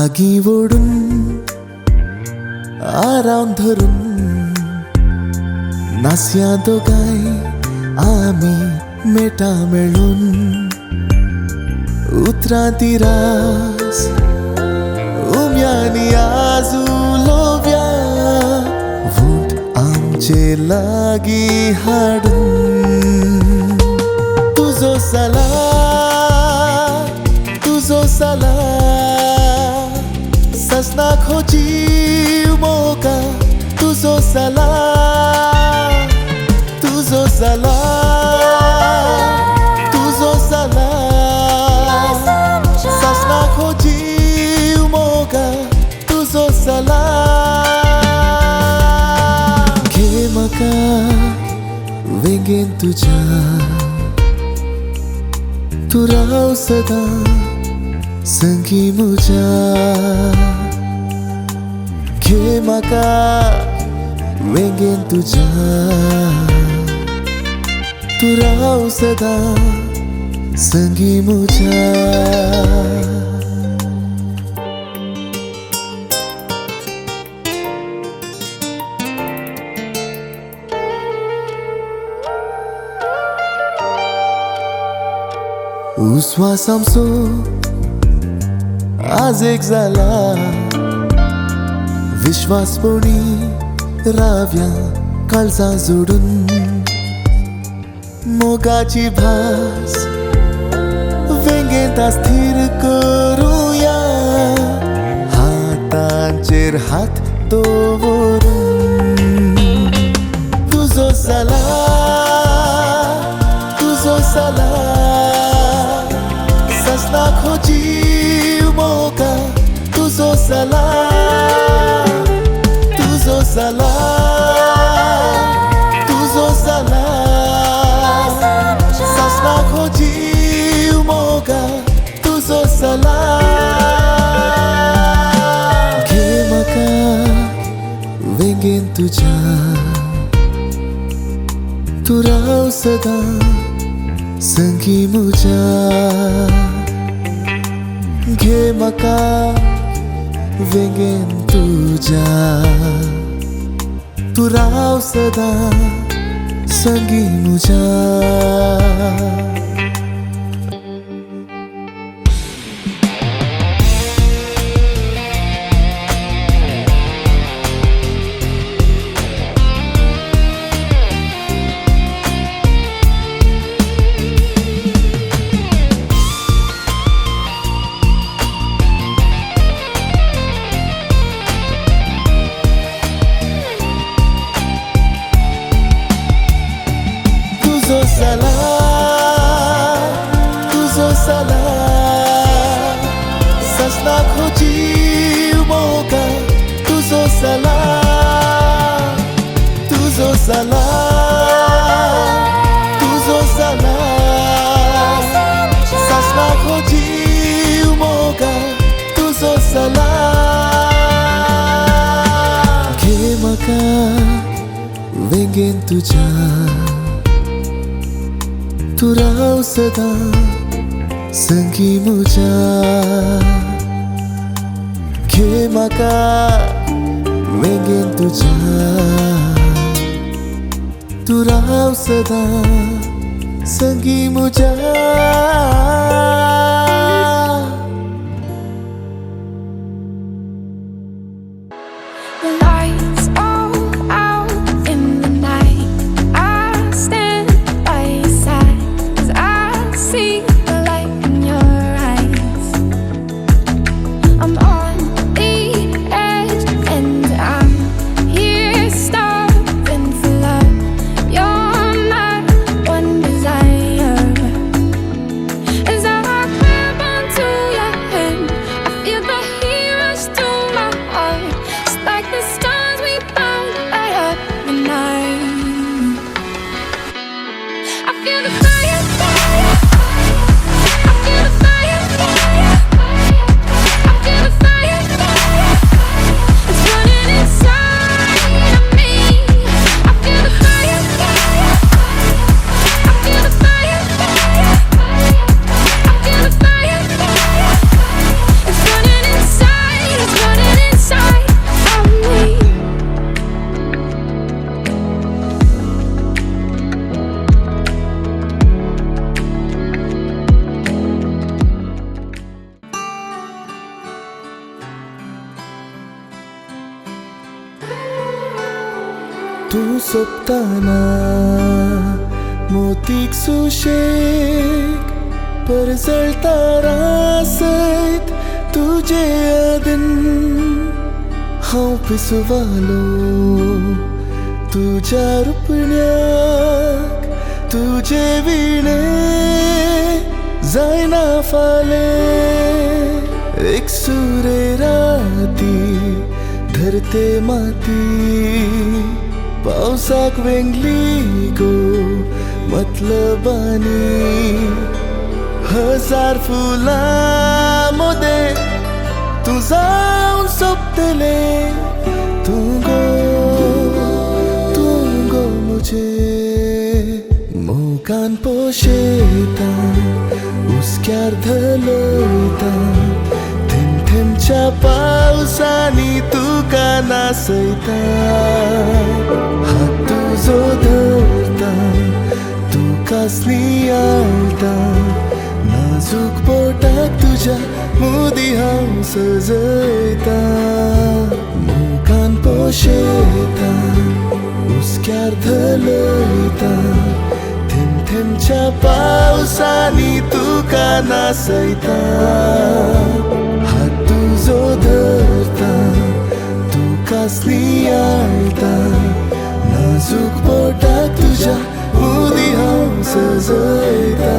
आगी ओढून आराम धरून नासया दोगाय आम्ही मेटा मेळून उतरांती रास उम्यानी आजू लोव्या वूट आमचे लागी हाडून तुझो साला ससना खोजीव मोका तुझो साला ससना खोजीव मोका तुझो साला घे म्हाका वेंगेन तुज्या तू राव सदा संगी म्हज्या घे म्हाका वेंगेन तुज्या तू राव सदा संगी म्हज्या उस्वास आमचो आज एक जाला विश्वासपणी राव्या काळजा जोडून मोगाची भास वेंगेंत स्थिर करूया हातांचेर हात दवरून तुझो साला ससना खोजीव मोका तुझो साला ससना खोजीव मोका तुझो साला घे म्हाका वेंगेन तुज्या तू राव सदा संगी म्हज्या घे म्हाका वेंगेन तुज्या तू राव सदा संगी म्हज्या तुझो साला ससना खोजीव मोका तुझो साला ससना खोजीव मोका तुझो साला घे म्हाका वेंगेन तुज्या तू राव सदा संगी म्हज्या घे म्हाका वेंगेन तुज्या तू राव सदा संगी म्हज्या As I सोपताना मोतीक सुशेग परजळता रासयत तुजे यादीन हांव पिसवालो तुज्या रुपण्याक तुजे विणे जायना फाले एक सुरे राती धरते माती पावसाक वेंगली गो मतलबानी हजार फुलां मोदे तू जावन सोपतले तू गो मुझे मोगान पोशेता उस्क्यार धलयता थेंब थेंबच्या पावसानी तुका नासयता हात तुजो धरता तुकाच नियाळता नाजूक पोटाक तुज्या मुदी हांव सजयता मोगान पोशेता उस्क्यार धलयता थेंब थेंबच्या पावसानी तुका नासयता हात तुजो धरता तुकाच नियाळता नाजूक पोटाक तुज्या मुदी हांव सजयता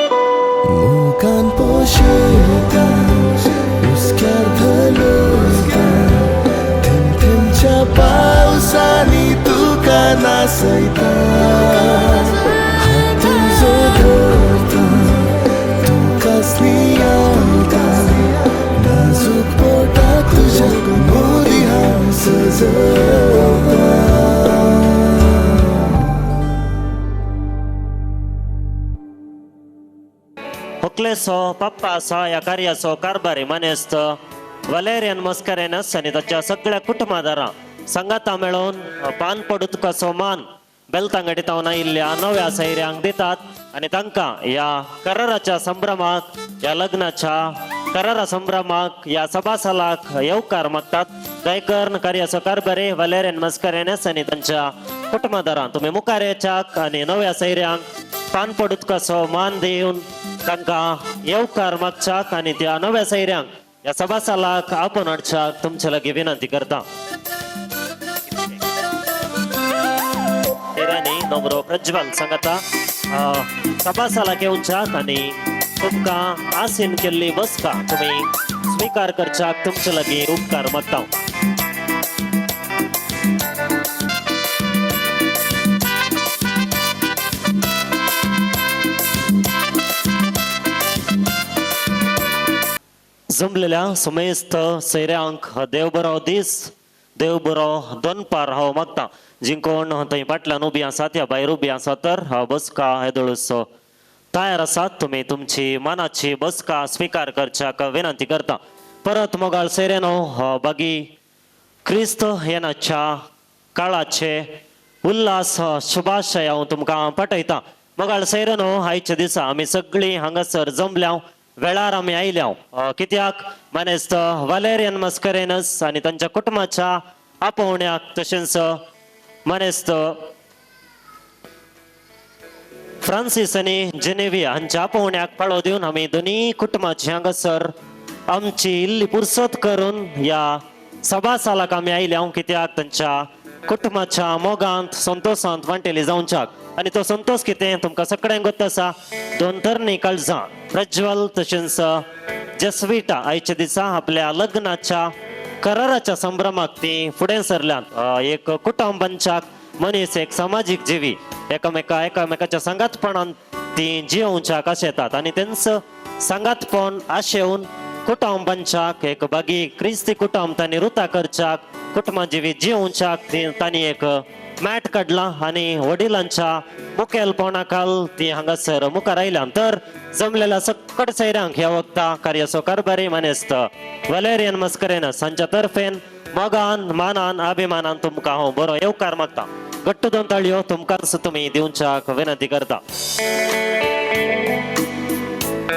मोगान पोशेता उस्क्यार धलयता थेंब थेंबच्या पावसानी तुका नासयता हात तुजो धरता तुकाच नियाळता नाजूक पोटाक तुज्या मुदी हांव सजयता ಹೊಕ್ಲೆಸೋ ಪಪ್ಪಾಸೋ या कार्याचो कारभारी मनेस्त वलेरियन मस्करेनस आणि त्याच्या सगळ्या कुटुंबादारां संगाता मेळून पान पडूत कसो मान बेलतांगडीतावन आयिल्ल्या नव्या सैऱ्यांक दितात आणि तांकां या कराराच्या संभ्रमाक या लग्नाच्या करारा संभ्रमाक या सभासालाक येवकार मागतात गायकर कार्याचो कारभारी वलेरियन मस्करेनस आणि त्यांच्या कुटुंबादारां तुम्ही मुखार येवच्याक आणि नव्या सैऱ्यांक पान पडूत कसो मान दिवन तांकां येवकार मागच्याक आणि त्या नव्या सैऱ्यांक या सभासालाक आपण हाडच्याक तुमचे लागीं विनंती करता नमरो प्रज्वल सांगता सभासालाक येवच्याक आणि तुमकां आसीन केल्ली बसका तुम्ही स्वीकार करच्याक तुमचे लागीं उपकार मागता जमलेल्या समेस्त सैऱ्यांक देव बरो दीस देव बरो दोनपार हांव मागता जी कोण थंय फाटल्यान उबी आसात या भायर उबी आसात तर बसका येदोळूस तयार आसात तुम्ही तुमची मनाची बसका स्वीकार करच्याक विनंती करता परत मोगाळ सैरेनो बागी क्रिस्त येणाच्या काळाचे उल्हास शुभाशय हांव तुमकां पाठयता मोगाळ सैरेनो आयच्या दिसा आमी सगळीं हांगासर जमल्या वेळार आमी आयल्या कित्याक मनेस्त वलेरियन मस्करेनस आणि तांच्या कुटुंबाच्या आपोवण्याक तशेंच मनेस्त फ्रांसीस आणि जेनेविया हांच्या आपोवण्याक पाळो दिवन आमी दोनी कुटुंबाची हांगासर आमची इल्ली पुरसत करून या सभासालाक आमी आयल्या कित्याक तांच्या कुटुंबाच्या मोगांत संतोषांत वांटेली जावच्याक आणि तो संतोष कितें तुमकां सगळ्यांक गोत आसा दोन तरणी काळजां प्रज्वल तशेंच जसविटा आयच्या दिसा आपल्या लग्नाच्या कराराच्या संभ्रमाक ती फुडें सरल्यात एक कुटुंबांच्याक मनीस एक सामाजिक जिवी एकामेकाच्या संगातपणान ती जियोवच्याक आशेतात आणि तेंचं संगातपण आशेवन कुटुंबांच्याक एक बागी क्रिस्ती कुटुंब तांणी रुता करच्याक कुटुंबा जिवी जियोवच्याक तांणी एक मॅट काढला आणि वडिलांच्या मुखेलपणाखाल ती हांगासर मुखार आयल्या तर जमलेल्या सकट सैरांक ह्या वक्ता कार्याचो कारभारी मानेस्त वलेरियन मस्करेन सांच्या तर्फेन मोगान मानान अभिमानान तुमकां हांव बरो येवकार मागता. घट्ट दोन ताळयो तुमकांच तुमी दिवच्याक विनंती करता.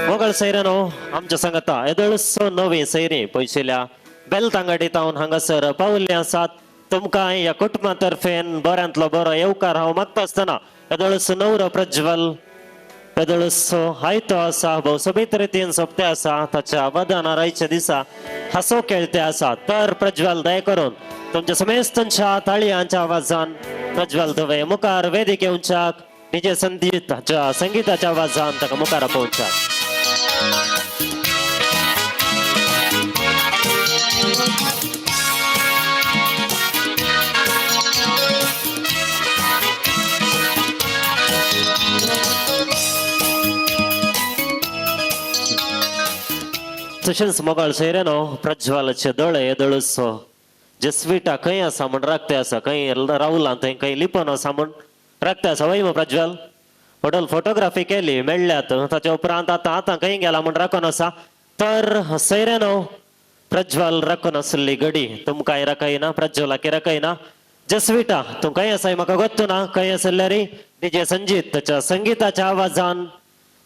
मोगल सैरानो आमच्या सांगता येदळसो नवी सैरी पयशिल्ल्या बेलतांगडी तावन हांगासर पावल्ले आसात. तुमकां ह्या कुटुंबातर्फेन बऱ्यांतलो बरो येवकार हांव मागता आसतना येदळसो नवरो प्रज्वल येदळसो आयतो आसा भोव सोबीत रितीन सोंपते आसा ताच्या वदान आयच्या दिसा हांसो खेळते आसा. तर प्रज्वल दया करून तुमच्या समेस्तांच्या ताळयांच्या आवाजान प्रज्वल तुवें मुखार वेदिक येवच्याक निजे संगीताच्या आवाजान ताका मुखार आपोवच्याक. तशेंच मोगाळ सैरेनो प्रज्वलाचे दोळे येदळसो जेस्विटा खंय आसा म्हण राखते आसा खंय रावला थंय खंय लिपोन आसा म्हण राखते आसा वय प्रज्वल हॉटेल फोटोग्राफी केली मेळ्ळ्यात ताच्या उपरांत आतां खंय गेला म्हण राखून आसा. तर सैरेनो प्रज्वल राखून आसली घडी तुमकांय राखयना प्रज्वलाक राखयना. जेस्विटा तूं खंय आसाय म्हाका गोत्तू ना खंय आसल्या रे निजे संजीत ताच्या संगीताच्या आवाजान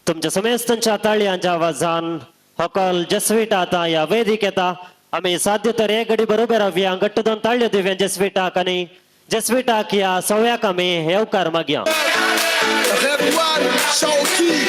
तुमच्या समेस्तांच्या ताळयांच्या आवाजान हकल जेस्विटा आता या वेदिक येता. आम्ही साध्य तर एक घडी बरोबर रावया घट्ट दोन ताळयो दिवया जेस्विटाक आणि जेस्विटाक या सव्याक आमी येवकार मागया. Everyone, show key.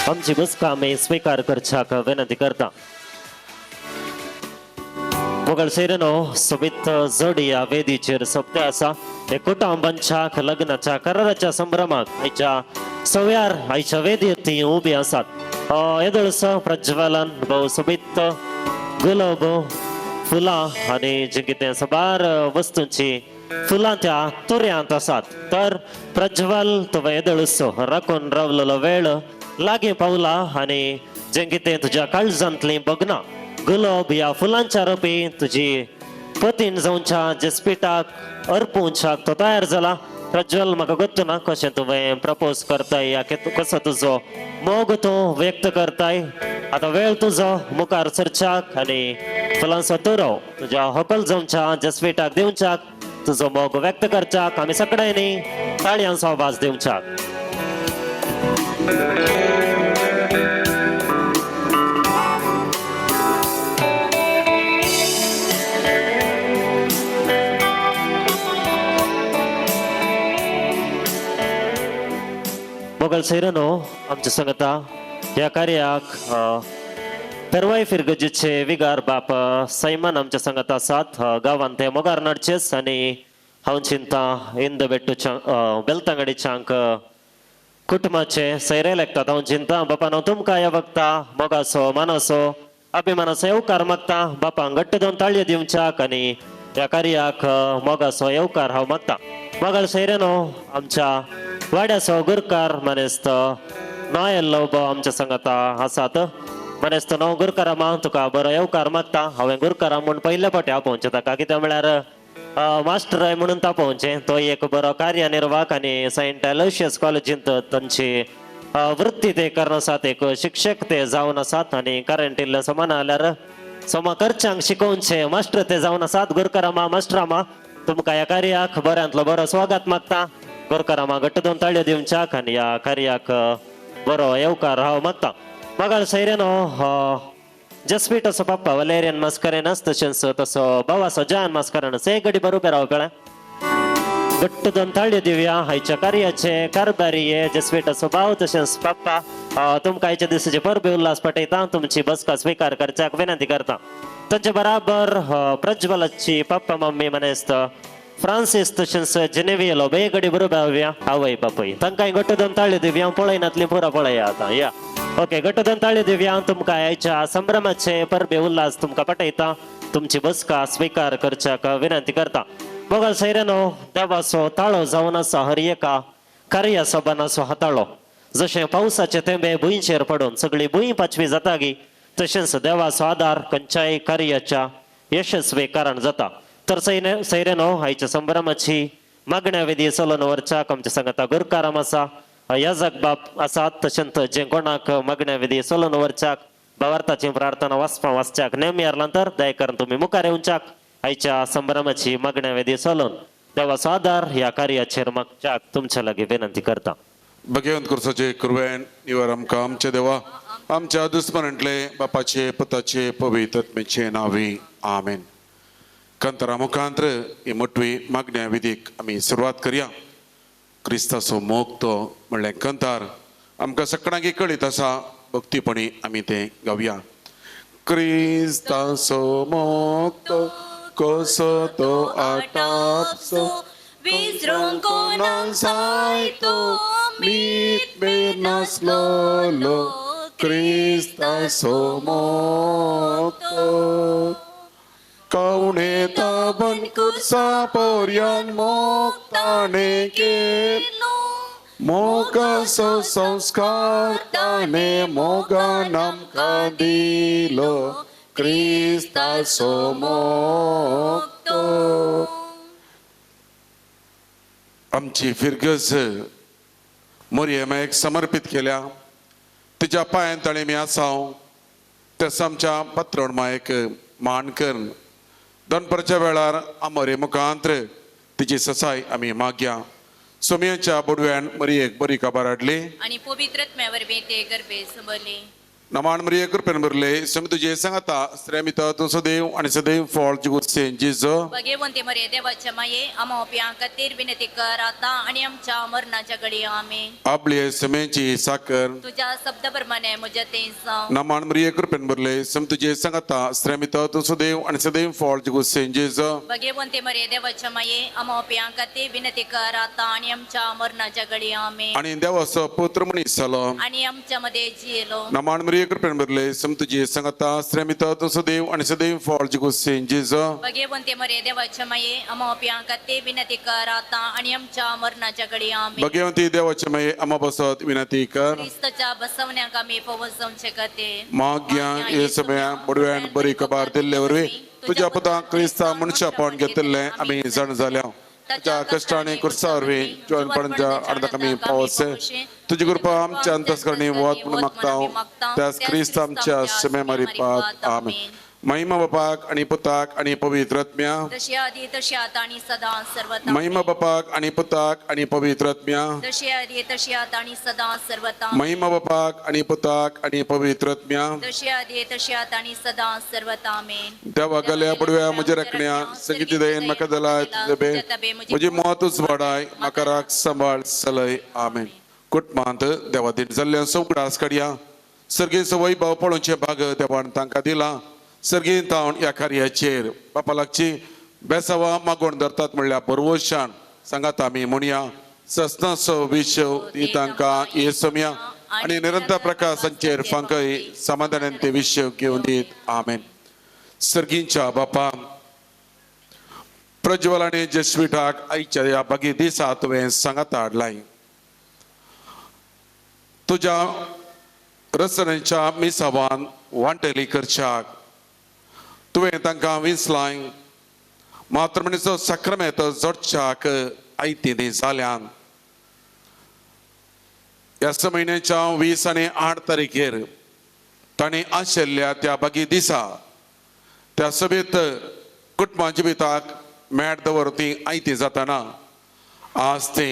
आमची बसका आम्ही स्वीकार करच्याक विनंती करता. मोगल सैरेनो सोबीत जोडी या वेदीचेर सोबते आसा. हे कुटुंबांच्या लग्नाच्या कराराच्या संभ्रमाक आयच्या सव्यार आयच्या वेदीर ती उबी आसात. येदळसो प्रज्वलन भोव सोबीत गुलाब फुलां आनी जे कितें सबार वस्तूंची फुलां त्या तुऱ्यांत आसात. तर प्रज्वल तुवें येदळसो राखून रावलेलो वेळ लागीं पावला आनी जें कितें तुज्या काळजांतलीं बगना गुलाब ह्या फुलांच्या रोपी तुजी पतीन जावच्या जेस्पिटाक अर्पुंच्याक तो तयार जाला. प्रज्वल म्हाका गोत्तू ना कशें तुवें प्रपोज करताय या कसो तुजो मोग तूं व्यक्त करताय. आतां वेळ तुजो मुखार सरच्याक आनी फुलांचो तुरो तुज्या हॉकल जावच्या जेस्पिटाक दिवच्याक तुजो मोग व्यक्त करच्याक आमी सगळ्यांनी ताळयांचो आवाज दिवच्याक. मोगल सैरेनो आमच्या सांगता ह्या कार्याक पेरवाय फिरगजीचे विगार बाप सैमान आमच्या सांगता आसात. गांवांत ते मोगार नडचेस आनी हांव चिंता इंद बेट्टूच्या बेलतांगडीच्यांक कुटुंबाचे सैरे लागतात. हांव चिंता बापानो तुमकां ह्या वक्ता मोगाचो मानाचो अभिमानाचो येवकार मागता. बापांक घट्ट दोन ताळयो दिवच्याक आनी ह्या कार्याक मोगाचो येवकार हांव मागता. मोगाळ सैरेनो आमच्या वाड्याचो गुरकार मनेस्त नायल्लो आमच्या सांगता आसात. मनेस्त नो गुरकारामा तुका बरो येवकार मागता. हांवें गुरकारा म्हूण पयल्या फावटी आपोवचें ताका कित्याक म्हळ्यार मास्टर म्हणून तापोवचें. तो एक बरो कार्यनिर्वाहक आनी सेंट एलोशियस कॉलेजींत तांची वृत्ती ते करनासात एक शिक्षक ते जावन आसात आनी करंट इल्ले समान जाल्यार समा करच्यांक शिकोवचे मास्टर ते जावन आसात. गुरकारामा मास्टरामा तुमकां ह्या कार्याक बऱ्यांतलो बरो स्वागत मागता. गुरकारामा घट्ट दोन ताळयो दिवच्याक आनी ह्या कार्याक बरो येवकार हांव मागता. मोगाळ सैरेनो जसपीठ असो पप्पा वलेरियन मस्करेनस तशेंच तसो भावाचो जान मस्करेनस एक घडी बरोबर राव कळ्ळें. घट्ट दोन ताळयो दिवया आयच्या कार्याचे कारभारी जसपीठ असो भाव तशेंच पप्पा तुमकां आयच्या दिसाचे परबे उल्हास पटयता. तुमची बसका स्वीकार करच्याक विनंती करता. ताचे बराबर प्रज्वलाची पप्पा मम्मी मनेस्त फ्रांसिस तशेंच जेनेवियलो बे घडी बरोबर रावया आवय बापय तांकांय घट्ट दोन ताळयो दिवया. पळयनातली पुरा पळया आतां या ओके घट्ट दोन ताळयो दिवया. तुमकां आयच्या संभ्रमाचे परबे उल्हास तुमकां पटयता. तुमची बसका स्वीकार करच्याक विनंती करता. बघा सैरेनो देवाचो ताळो जावन आसा हर एका कार्या सभानाचो हाताळो जशें पावसाचे थेंबे भुंयचेर पडून सगळी भुंय पाचवी जातागी तशेंच देवाचो आदार खंयच्याय कार्याच्या यशस्वी कारण जाता तर सैरेनो आयच्या संभ्रमाची मागण्या विधी चलोवन व्हरच्याक आमच्या सांगाता गुरकाराम आसा याजक बाप आसात तशेंच जे कोणाक मागण्या विधी चलोवन व्हरच्याक भावार्थाची प्रार्थना वाचच्याक नेम यारलांतर दया करून तुम्ही मुखार येवच्याक आयच्या संभ्रमाची मागण्या विधी चलोवन देवाचो आदार ह्या कार्याचेर मागच्याक तुमच्या लागीं विनंती करता. भगवंत कुर्साचे कुरवेन निवार आमकां आमचे देवा आमच्या दुस्मरणले बापाचे पुताचे पवित्र आत्मेचे नावी आमेन. कंतरा मुखांतर ही मोठवी मागण्या विधीक आमी सुरवात करया. क्रिस्ताचो मोग तो म्हणलें कंतार आमकां सगळ्यांक कळीत आसा भक्तीपणी आमी ते गावया. क्रिस्ताचो मोग तो कसो तो आटापसो विसरूंक कोणाक जाय तो मीठ बेर नासलोलो क्रिस्ताचो मोग तो कवणे ताबन कुर्सा पोरयान मोग ताणे केलो मोगाचो संस्कार ताणे मोगान आमकां दिलो क्रिस्ताचो मोग तो. आमची फिरगज मोरयेमेक समर्पित केल्या तिच्या पांयां तळी मी आसाव तस आमच्या पत्रोण मायेक मान करून दनपरच्या वेळार आमोरे मुखांतर तिची ससाय आमी मागया. सोमयाच्या बुडव्यान मरियेक बरी काबार हाडली आणि पवित्रत्म्या वरवीं ते गर्भे संभरले. नमान मरिये कृपेन भरले समी तुझे सांगता श्रेमिता तू सदैव आणि सदैव फॉल जुगुत्से जिजो भगवंते मरे देवाच्या माये आमोप्यां खातीर विनंती कर आता आणि आमच्या मरणाच्या घडी आमेन. आपले समेची साकर तुझ्या शब्द प्रमाणे म्हज्या तें नमान मरिये कृपेन भरले समी तुझे सांगता श्रेमिता तू सदैव आणि सदैव फॉल जुगुत्से जिजो भगवंते मरे देवाच्या माये आमोप्यां खातीर विनंती कर आता आणि आमच्या मरणाच्या घडी आमेन. आणि देवाचो पुत्र मनीस जालो आणि आमच्या मध्ये जियेलो. नमान मरिये कृपेन भरले समी तुझे सांगता श्रेमिता तू सदैव आणि सदैव फॉल जुगुत्से जिजो भगवंते मरे देवाच्या माये आमोप्यां खातीर विनंती कर आता आणि आमच्या मरणाच्या घडी आमेन. भगवंती देवाचे माये आम्हा बसत विनंती कर क्रिस्ताच्या बसवण्याक आमी पवसवचे खातीर माग्या ये सगळ्या बुडव्यान बरी कबार दिल्ले वरवीं तुझ्या पुता क्रिस्ता मनशापण घेतिल्ले आमी जाण जाल्या. तुझ्या कष्टाने कुर्सा वरवीं जॉनपणाच्या अर्धक आमी पावसे तुझी कृपा आमच्या अंतस्करणी वत म्हणून मागता त्यास क्रिस्त आमच्या शमे मारिपात आमेन. महिमा बापाक आणि पुताक आणि पवित्र आत्म्या तशी आदी तशी आता आणि सदा सर्वता. महिमा बापाक आणि पुताक आणि पवित्र आत्म्या तशी आदी तशी आता आणि सदा सर्वता. महिमा बापाक आणि पुताक आणि पवित्र आत्म्या तशी आदी तशी आता आणि सदा सर्वता आमेन. देवा गल्या बुडव्या म्हज्या रखण्या संगीत दयेन म्हाका दलाय बे म्हजी मोतूच वाडाय म्हाका राख सांबाळ चलय आमेन. कुटुंबांत देवा दिन जाल्ल्या सवकडास काडया. सर्गेचो वैभव पळोवचे भाग देवान तांकां दिला. सर्गेन तावन ह्या कार्याचेर बापा लागची बेसावा मागोवन धरतात म्हणल्यार बरवशान सांगात आमी म्हणया सस्नाचो विशव ती तांकां येसम्या आणि निरंतर प्रकाशांचेर फांकय समाधानान ते विशव घेवन दीत आमेन. सर्गींच्या बापा प्रज्वल आनी जस्विताक आयच्या ह्या बागी दिसा तुवें सांगात हाडलाय. तुज्या रचनेच्या मिसावान वांटेली करच्याक तुवें तांकां विसलाय. मातृमणीचो सक्रामेंत जोडच्याक आयती दी जाल्यान ह्या म्हयन्याच्या 20 आनी 8 तारीखेर ताणें आशिल्ल्या त्या बागी दिसा त्या सभेत कुटुंबा जिविताक मेळ दवरती आयती जाताना आज ते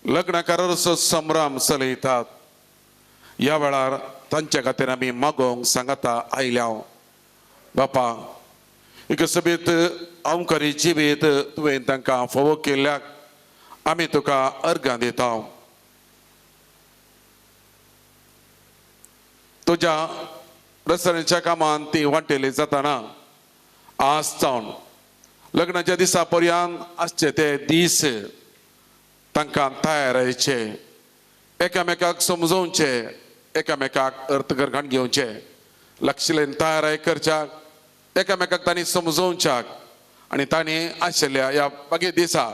लग्नकाराचो संभ्रम चलयतात. ह्या वेळार तांच्या खातीर आमी मागोवंक सांगता आयल्या. बापा एक सभेत अवकारी जिवीत तुवें तांकां फोव केल्ल्याक आमी तुका अर्गां दिता. तुज्या रचनेच्या कामान ती वांटेली जाताना आज जावन लग्नाच्या दिसा पर्यंत आसचे ते दीस तांकां तयारेचे एकामेकाक समजोवचे एकामेकाक अर्थ घरघाण घेवचे लक्षलेन तयाराय करच्याक एकामेकाक तांणी समजोवच्याक आणि तांणी आशिल्ल्या ह्या बागे दिसा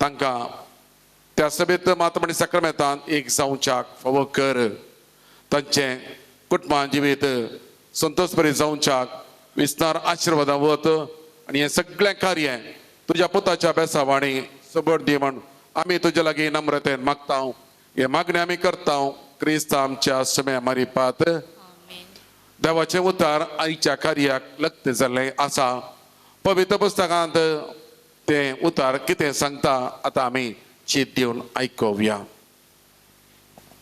तांकां त्या सभेत मातमणी सक्रामेंतांत एक जावच्याक फावो कर. तांचे कुटुंबां जिवीत संतोषभरीत जावच्याक विस्तार आशिर्वादां वत आनी हें सगळें कार्य तुज्या पुताच्या बेसावाणी सबड दी म्हण आमी तुजे लागीं नम्रतेन मागता. हे मागणी आमी करता क्रिस्त आमच्या समय मारिपात. आमेन. देवाचें उतार आयच्या कार्याक लक्त जाल्लें आसा. पवित्र पुस्तकांत तें उतार कितें सांगता आतां आमी चीत दिवन आयकुया.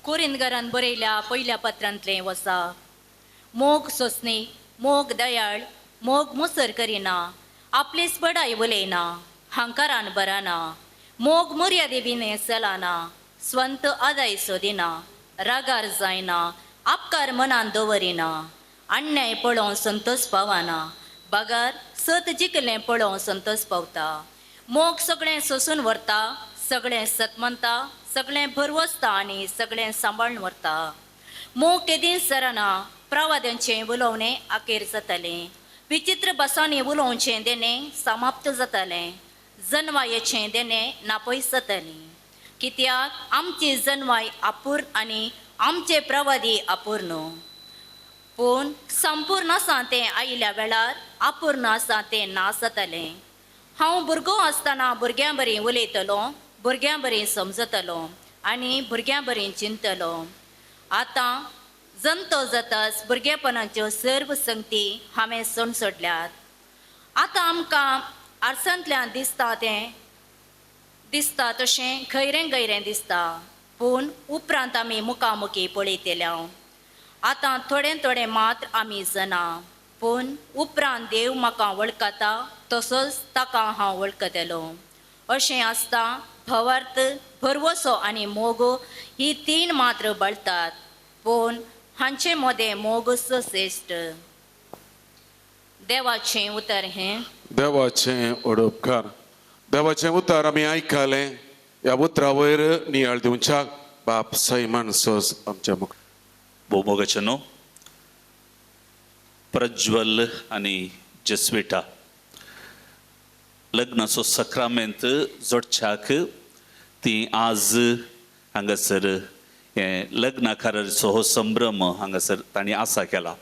कोरिंदकारान बरयल्या पयल्या पत्रांतलें वसा. मोग सोंसणी, मोग दयाळ, मोग मुसर करिना, आपलीच बडाई उलयना, हांकारान बराना, मोग मर्यादेबीन चलाना, स्वंत आदाय सोदिना, रागार जायना, आपकार मनान दवरिना, अन्याय पळोवन संतोष पावना, बागार सत जिकलें पळोवन संतोष पावता. मोग सगळें सोसून व्हरता, सगळें सतमंता, सगळें भरवसता आनी सगळें सांबाळून व्हरता. मोग केदीं सराना, प्रवाद्यांचें उलोवणें आखेर जातालें, विचित्र भासांनी उलोवचें देणें समाप्त जातालें, जन्मायेचें देणें नापयस जातालीं. कित्याक आमची जन्माय अपूर्ण आनी आमचे प्रवादी अपूर्ण. पूण संपूर्ण आसा तें आयिल्ल्या वेळार अपूर्ण आसा तें नास जातालें. हांव भुरगो आसतना भुरग्यां बरें उलयतलो, भुरग्यां बरें समजतलो आनी भुरग्यां बरें चिंतलो. आतां जंतो जाताच भुरगेपणाच्यो सर्व संगती हांवें सण सोडल्यात. आतां आमकां आरसांतल्यान दिसता तशें गैरें दिसता, पूण उपरांत आमी मुखामुखी पळयतल्या. आतां थोडें मात्र आमी जाणा, पूण उपरांत देव म्हाका वळखता तसोच ताका हांव वळखतलो. अशें आसता भवार्थ, भरवसो आनी मोग ही तीन मात्र बळटात, पूण हांचे मदें मोग श्रेश्ठ. देवाचें उतर हें. देवाचें ओडोपकार. देवाचें उतार आमी आयकलें. ह्या उतरा वयर नियाळ दिवच्याक बाप सैमान सोस आमच्या मुख. भोवमोगाचेनो प्रज्वल आनी जस्विटा लग्नाचो सक्रामेंत जोडच्याक ती आज हांगासर हे लग्नाकाराचो हो संभ्रम हांगासर तांणी आसा केला.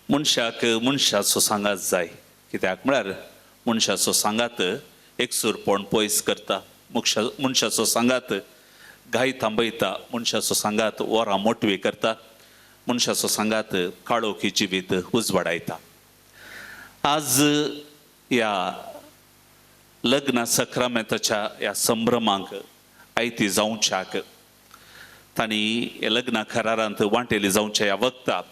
मनशाक मनशाचो सांगात जाय, कित्याक म्हळ्यार मनशाचो सांगात एकसूरपण पयस करता, मनशाचो सांगात घाय थांबयता, मनशाचो सांगात वरां मोटवी करता, मनशाचो सांगात काळोखी जिवीत उजवाडायता. आज ह्या लग्न सक्रामेंताच्या ह्या संभ्रमांक आयती जावच्याक तांणी हे लग्ना करारांत वांटेली जावच्या ह्या वक्ताक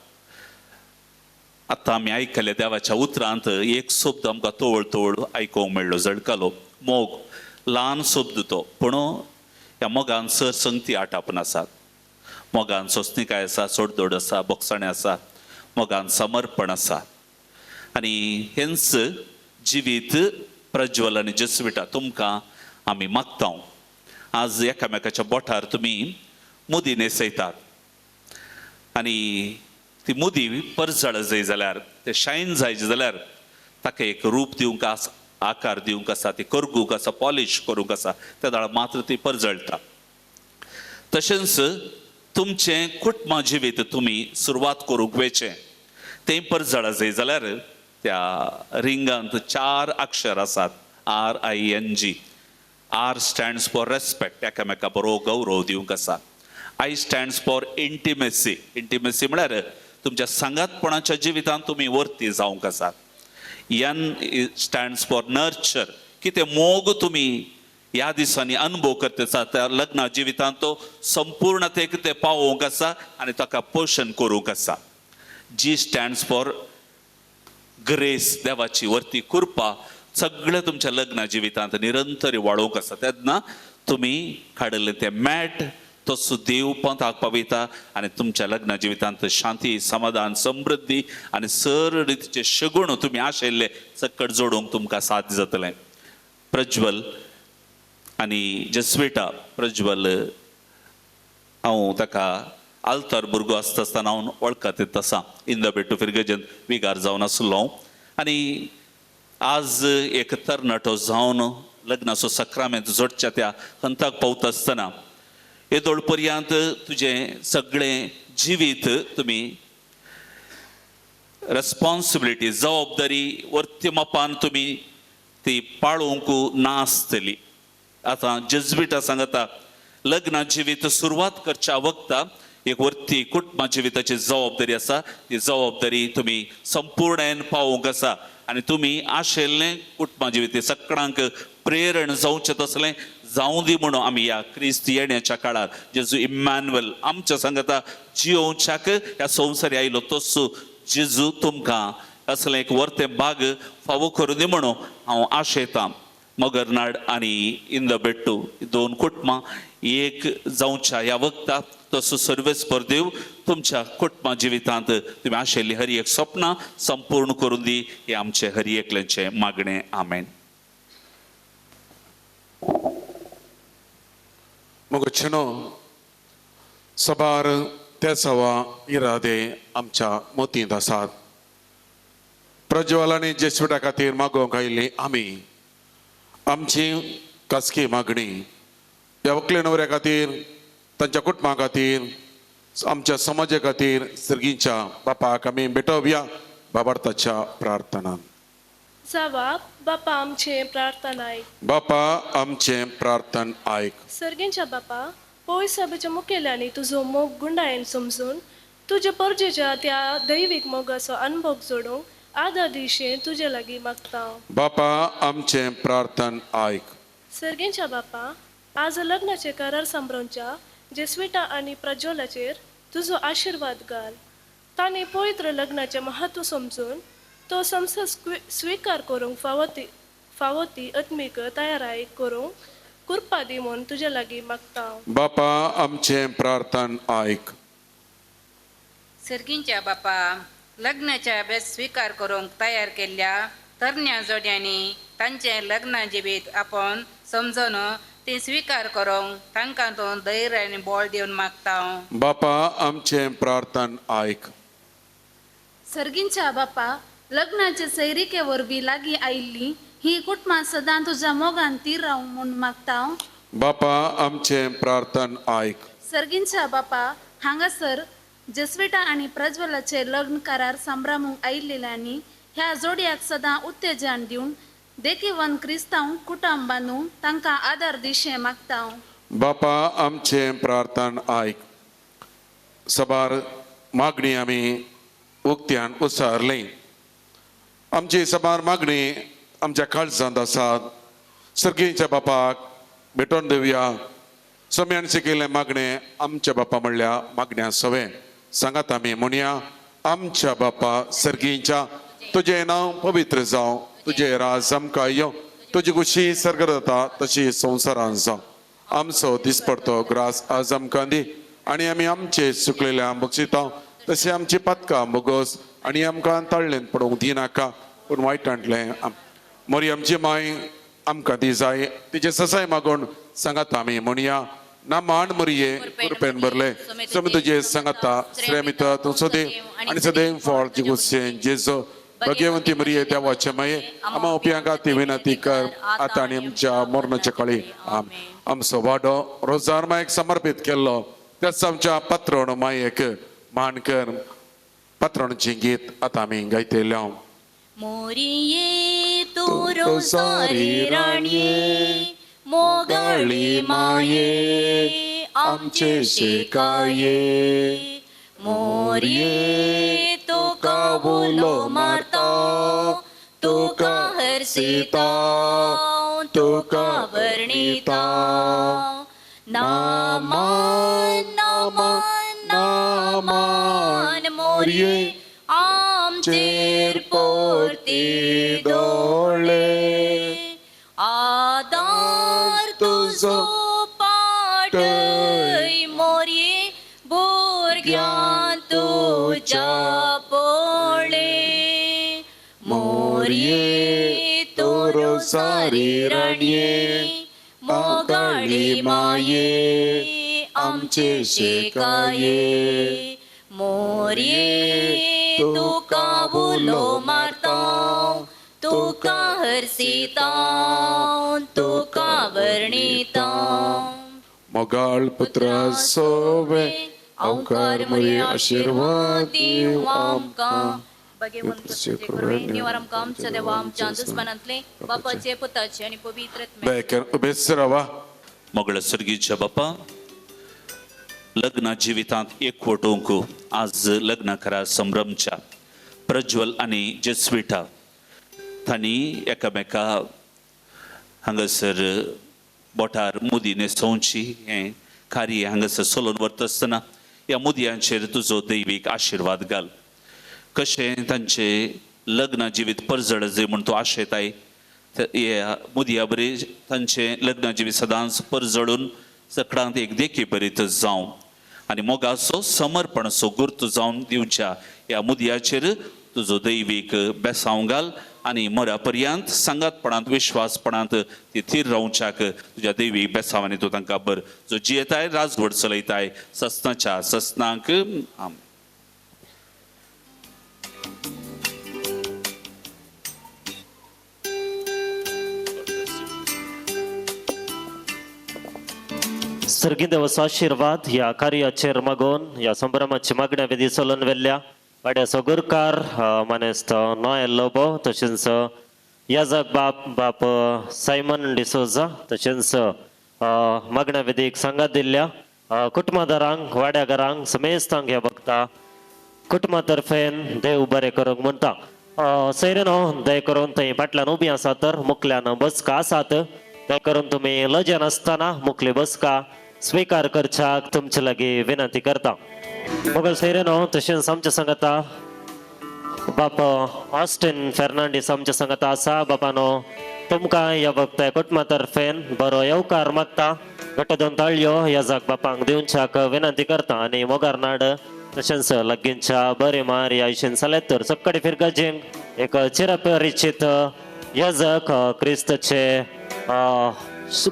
आतां आमी आयकले देवाच्या उतरांत एक शब्द आमकां तोवळ आयकोंक मेळ्ळो, जळकलो. मोग, ल्हान शब्द तो, पूण ह्या मोगान सर संगती आटापन आसात. मोगान सोंसणीकाय आसा, सोडदोड आसा, बोगसाणें आसा, मोगान समर्पण आसा. आनी हेंच जिवीत प्रज्वल आनी जस्विटा तुमकां आमी मागता. आज एकामेकाच्या बोटार तुमी मुदी न्हेसयतात आनी ती मुदी परजळ जाय जाल्यार, ते शायन जाय जाल्यार ताका एक रूप दिवंक आसा, आकार दिवंक आसा, ती करगूक आसा, पॉलिश करूंक आसा, त्या दाळ मात्र ती परजळटा. तशेंच तुमचें कुटुंब जिवीत तुमी सुरवात करूंक वेचें तें परजळ जाय जाल्यार त्या रिंगांत 4 अक्षर आसात, RING. R stands for respect, एकामेका बरो गौरव दिवंक आसा. I stands for intimacy. Intimacy म्हळ्यार तुमच्या सांगातपणाच्या जिवितांत तुमी वर्ती जावंक आसात. N stands for nurture. कितें मोग तुमी ह्या दिसांनी अनुभव करता त्या लग्ना जिवितांत तो संपूर्णतेक ते पावोवंक आसा आनी ताका पोषण करूंक आसा. G stands for ग्रेस, देवाची वर्ती कृपा सगळ्या तुमच्या लग्ना जिवितांत निरंतर वाडोवंक आसा. तेन्ना तुमी काडलें तें मॅट तसो देव पंथाक पावयता आनी तुमच्या लग्ना जिवितांत शांती, समाधान, समृद्धी आनी सर रितीचे शगूण तुमी आशिल्ले सकट जोडूंक तुमकां साध्य जातलें. प्रज्वल आनी जस्विटा, प्रज्वल हांव ताका आल्तार भुरगो आसता आसतना हांव वळखत तसा इन द बेटू फिरगजन विगार जावन आसलो. आणि आज एक तरणाटो जावन लग्नाचो सक्रामेंत जोडच्या त्या हंताक पावता आसतना येदोळ पर्यंत तुजें सगळें जिवीत तुमी रेस्पॉन्सिबिलिटी जबाबदारी वर्ती मापान तुमी ती पाळोवंक नासतली. आतां जेजुइटा सांगता लग्न जिवीत सुरवात करच्या वक्ता एक वर्ती कुटुंबा जिविताची जबाबदारी आसा. ती जबाबदारी तुमी संपूर्णेन पावोवंक आसा आनी तुमी आशिल्लें कुटुंबा जिवीत सगळ्यांक प्रेरण जावचें तसलें जावं दी म्हणून आमी ह्या क्रिस्त येण्याच्या काळार जेजू इम्मॅन्युअल आमच्या सांगता जियोवच्याक ह्या संवसारी आयलो तसो जेजू तुमकां असलें एक वर्तें भाग फावो करूं दी म्हणून हांव आशेतां. मोगरनाड आनी इंदबेट्टू दोन कुटुंबां एक जावच्या ह्या वक्ता तसो सर्वेस्पर देव तुमच्या कुटुंबा जिवितांत तुमी आशिल्लीं हर एक स्वप्नां संपूर्ण करून दी हे आमचे हर एकल्यांचे मागणें. आमेन. मोगच्छनो सबार ते सवा इरादे आमच्या मोतींत आसात. प्रज्वल आनी जेसुटा खातीर मागोवंक आयिल्ली आमी आमची खासगी मागणी ह्या व्हंकले न्हवऱ्या खातीर तांच्या कुटुंबा खातीर आमच्या समाजा खातीर सर्गीच्या बापाक आमी भेटोवया बाबार्थाच्या प्रार्थनान. जावाब बापा आमचे प्रार्थना आयक. बापा आमचे प्रार्थन आयक. सर्गेंच्या बापा पोय सभेच्या मुखेल्यांनी तुजो मोग गुंडाळेन समजून तुज्या परजेच्या त्या दैवीक मोगाचो अनुभव जोडूंक आदर दिशेन तुजे लागीं मागता. बापा आमचे प्रार्थन आयक. सर्गेंच्या बापा आज लग्नाचे करार संभ्रमच्या जेस्विटा आनी प्रज्वलाचेर तुजो आशीर्वाद घाल. तांणी पवित्र लग्नाचे महत्व समजून तो संसार स्वीकार करूंक फावो ती आत्मीक तयाराय करूंक कृपा दी म्हूण तुजे लागीं मागता. बापा आमचे प्रार्थन आयक. सर्गींच्या बापा लग्नाच्या बेस स्वीकार करूंक तयार केल्ल्या तरण्या जोड्यांनी तांचे लग्न जिवीत आपण समजून ते स्वीकार करूंक तांकां तो धैर्य आनी बळ दिवन मागता. बापा आमचे प्रार्थन आयक. सर्गींच्या बापा लग्नाचे सैरिके वरवीं लागीं आयिल्ली ही कुटुंबां सदां तुज्या मोगान तीर रावंक म्हूण मागता. बापा आमचे प्रार्थन आयक. सर्गींच्या बापा हांगासर जेस्विटा आनी प्रज्वलाचे लग्न करार संभ्रमूंक आयिल्ल्यांनी ह्या जोडयाक सदां उत्तेजन दिवन देखीवन क्रिस्तांव कुटुंब बांदूंक तांकां आदार दिशें मागता. बापा आमचे प्रार्थन आयक. सबार मागणी आमी उक्त्यान उसारली. आमची सबार मागणी आमच्या काळजांत आसात. सर्गीच्या बापाक भेटोवन दिवया. सोम्यान शिकिल्लें मागणें आमच्या बापा म्हणल्या मागण्या सवें सांगात आमी म्हणया. आमच्या बापा सर्गीच्या तुजें नांव पवित्र जावं. तुजें राज आमकां यो. तुजी खुशी सर्ग जाता तशी संवसारांत जावं. आमचो दिसपडतो ग्रास आज आमकां दी आनी आमी आमचे चुकलेल्या बक्षिता तशी आमची पातकां मोगोस आनी आमकां ताळ्ळेन पडोवंक दिनाका पूण वायटांतलें मोरी आमची माय आमकां दी जाय. तिचे ससाय मागून सांगात आमी म्हणया. ना मान मरिये कृपेन भरले सम तुजे सांगाता श्रेमित तूं सदैव आनी सदैव फळ जिगुसें जेजो भाग्यवंती मरिये देवाचे माये आमा उपयांका ती विनंती कर आता आनी आमच्या मरणाच्या काळी. आमचो वाडो रोजार मायेक समर्पीत केल्लो त्याच आमच्या पात्रोण मायेक मान कर. पात्रोणचें गीत आतां आमी गायतले. मोरिये तू रोसारी राणिये मोगाळी माये आमचे शेकाये. मोरिये तो कावुलो मारता तुका हरसिता तुका वर्णिता. नामान नामान नामान मोरिये आमचेर पोरती दोळे. आदार तुजो पाटय मोरये भुरग्यां तुज्या पोळे. मोरये तू रोसारी राणिये मोगाळी माये आमचे शेकाये. मोरये तू कावुलो मारता तुका हरसिता तुका वर्णिता मोगाळ पुत्रा सोवे अवकार मरी आशीर्वाद दिव आमकां निवार आमकां आमच्या देवा आमच्या दुस्मनांतले बापाचे पुताचे आणि पवित्र बेकर उबेच रावा. मोगळ सर्गीच्या बापा लग्न जिवितांत एकवटूंक आज लग्न करा संभ्रमच्या प्रज्वल आणि जेस्विटा तांणी एकामेका हांगासर बोटार मुदी न्हेसोवची हें कार्य हांगासर चलोवन वता आसतना ह्या मुदयांचेर तुजो दैवीक आशिर्वाद घाल. कशें तांचे लग्न जिवीत परजड जे म्हूण तूं आशेताय ह्या मुदया बरी तांचे लग्न जिवीत सदांच परजडून सकाळांत एक देखी बरीत जावं आनी मोगाचो समर्पणाचो गुर्त जावन दिवच्या ह्या मुदयाचेर तुजो दैवीक बेसांव घाल आनी मरा पर्यंत सांगातपणांत विश्वासपणांत ती थीर रावच्याक तुज्या दैवीक बेसांवांनी तूं तांकां बर जो जियेताय राजवट चलयताय सस्नाच्या सस्नांक आम. सर्गी देवाचो आशिर्वाद ह्या कार्याचेर मागोवन ह्या संभ्रमाची मागण्या विधी चलोवन वेल्ल्या वाड्या सगुरकार मानेस्त नॉयल लोबो तशेंच याजक बाप सायमन डिसोजा तशेंच मागण्या विधीक सांगात दिल्ल्या कुटुंबादारांक वाड्यागारांक समेस्तांक ह्या भक्ता कुटुंबातर्फेन देव बरें करूंक म्हणटा. सैरेनो दय करून थंय फाटल्यान उबी आसा तर मुखल्यान बसका आसात दय करून तुमी लजेन आसतना मुखली बसका स्विकार करच्याक तुमचे लागीं विनंती करता. मोगल सैरेनो तशेंच आमच्या सांगाता बाप ऑस्टिन फेर्नांडीस आमच्या सांगाता आसा. बापानो तुमकां ह्या भक्ता कुटुंबा तर्फेन बरो येवकार मागता. घट्ट दोन ताळयो याजाक बापांक दिवच्याक विनंती करता आनी मोगार नाड तशेंच लागींच्या बरे मार ह्या इशेन सालेतर सक्कडी फिरगाजेंक एक चिरपरिचित याजक क्रिस्तचे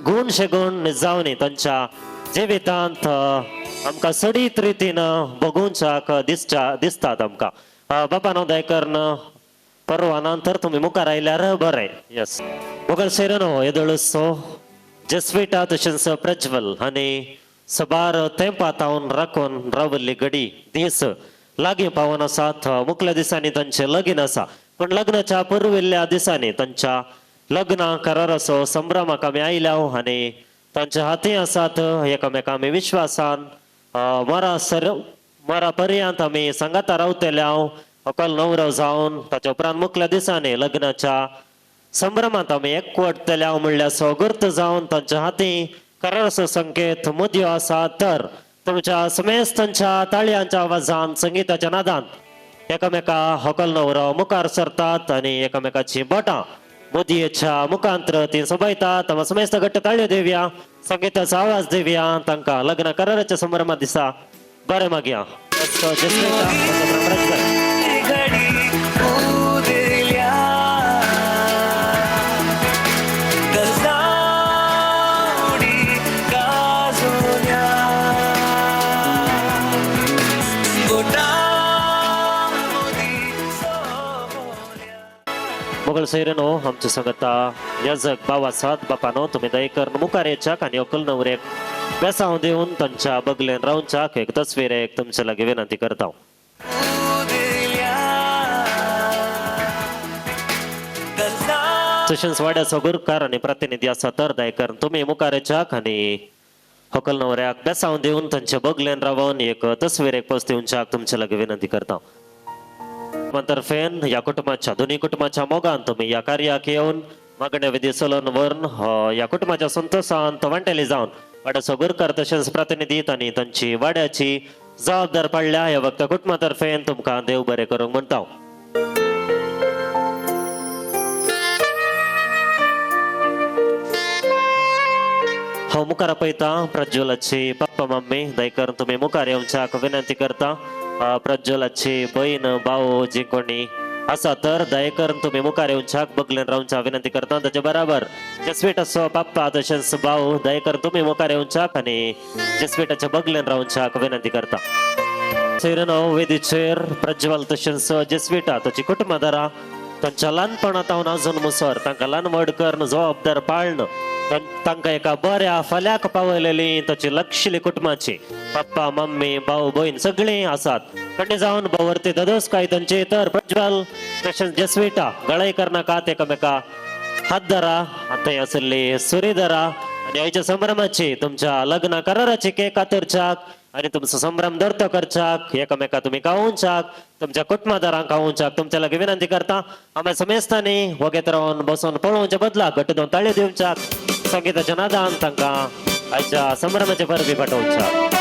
गुण शेगूण जावनी तांच्या जिवितांत आमकां सडीत रितीन बगूंच्याक दिसतात आमकां. बापानो दयकर्न परवानंतर तुमी मुखार आयल्यार बरें. यस मोगल सैरेनो येदोळसो जेस्विटा तशेंच प्रज्वल आनी सबार तेंपातावन राखून रावल्ली घडी दीस लागीं पावन आसात. मुखल्या दिसांनी तांचें लगीन आसा पण लग्नाच्या पुर्विल्ल्या दिसांनी तांच्या लग्न कराराचो संभ्रमाक आमी आयल्या आनी तांच्या हाती आसात. एकामेका आमी विश्वासान मरा पर्यंत आमी सांगाता रावतल्या अकल न्हवरो जावन ताच्या उपरांत मुखल्या दिसांनी लग्नाच्या संभ्रमांत आमी एकवटतल्या म्हणल्यार सगुर्त जावन तांच्या हाती कराराचो संकेत मुदयो आसा तर तुमच्या समेस्तांच्या ताळयांच्या आवाजान संगीताच्या नादांत एकामेका हकल न्हवरो मुखार सरतात आनी एकामेकाची बोटां मुदयेच्या मुखांतर ती सोबयतात. समेस्त घट्ट ताळयो दिवया संगीताचो आवाज दिवया तांकां लग्न कराराच्या संभ्रमां दिसा बरें मागया. मोगल सैरेनो आमच्या सांगता याजक बाव आसात. बापानो तुमी दयेकर मुखार येच्याक आनी अकल न्हवरेक बेसांव दिवन तांच्या बगलेन रावच्याक एक तस्वीरेक तुमचे लागीं विनंती करता. तशेंच वाड्या सगुरकार आनी प्रतिनिधी आसा तर दयेकर तुमी मुखार येच्याक आनी अकल न्हवऱ्याक बेसांव दिवन तांच्या बगलेन रावन एक तस्वीरेक पोस्ट दिवच्याक तुमचे लागीं विनंती करता. तर्फेन ह्या कुटुंबाच्या दोन्ही कुटुंबाच्या मोगान तुम्ही ह्या कार्याक येवन मागण्या विधी चलोवन व्हरून ह्या कुटुंबाच्या संतोषांत वांटेली जावन वाड्या सगुरकार तशेंच प्रतिनिधी आनी तांची वाड्याची जबाबदार पडल्या ह्या वक्ता कुटुंबा तर्फेन तुमकां देव बरें करूंक म्हणटा. हांव मुखार आपयता प्रज्वलाची पप्पा मम्मी दयकर तुमी मुखार येवच्याक विनंती करता. प्रज्वलाची बहीण भाऊ जी कोणी आसा तर दयेकर तुमी मुखार येवच्याक बगलेन रावच्या विनंती करता. ताचे बराबर जेस्विटाचो पप्पा तशेंच भाऊ दयेकर तुमी मुखार येवच्याक आनी जेस्विटाच्या बगलेन रावच्याक विनंती करता. सैरेनो वेदीचेर प्रज्वल तशेंच जेस्विटा ताची कुटुंबादारां तांच्या ल्हानपणांत अजून मुसर तांकां ल्हान व्हड करून जबाबदार पाळणं तांकां एका बऱ्या फाल्याक पावयलेली ताची लक्षली कुटुंबाची पप्पा मम्मी भाऊ भयण सगळीं आसात. कणे जावन भवरती ददोसकाय तांचे तर प्रज्वल तशेंच जसविटा गळयकर नाकात एकामेका हात धरा आता आसली सुरी धरा आणि आयच्या संभ्रमाची तुमच्या लग्न कराराची केक कातरच्याक आणि तुमचो संभ्रम दर्तो करच्याक एकामेका तुम्ही खावूंच्याक तुमच्या कुटुंबादारांक खावूंच्याक तुमच्या लागीं विनंती करता आम्ही समेस्तांनी वगेत रावन बसून पळोवच्या बदलाक घट्ट दोन ताळयो दिवच्याक संगीताच्या नादान तांकां आयच्या संभ्रमाचे परबी पाठोवच्याक.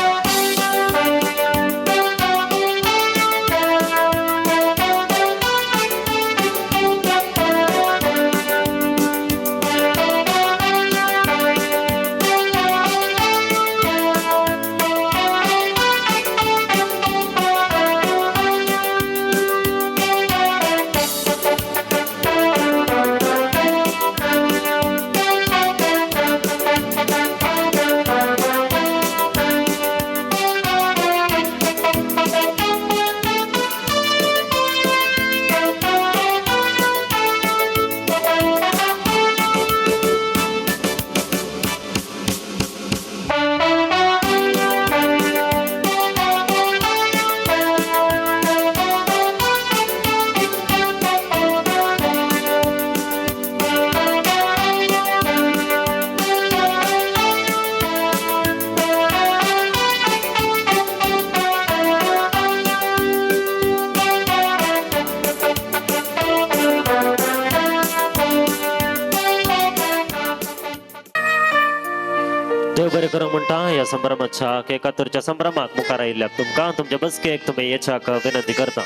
देव बरें करूं म्हणटा ह्या संभ्रमाच्या केकातूरच्या संभ्रमाक मुखार आयिल्ल्याक तुमकां तुमच्या बसकेक तुमी येच्याक विनंती करता.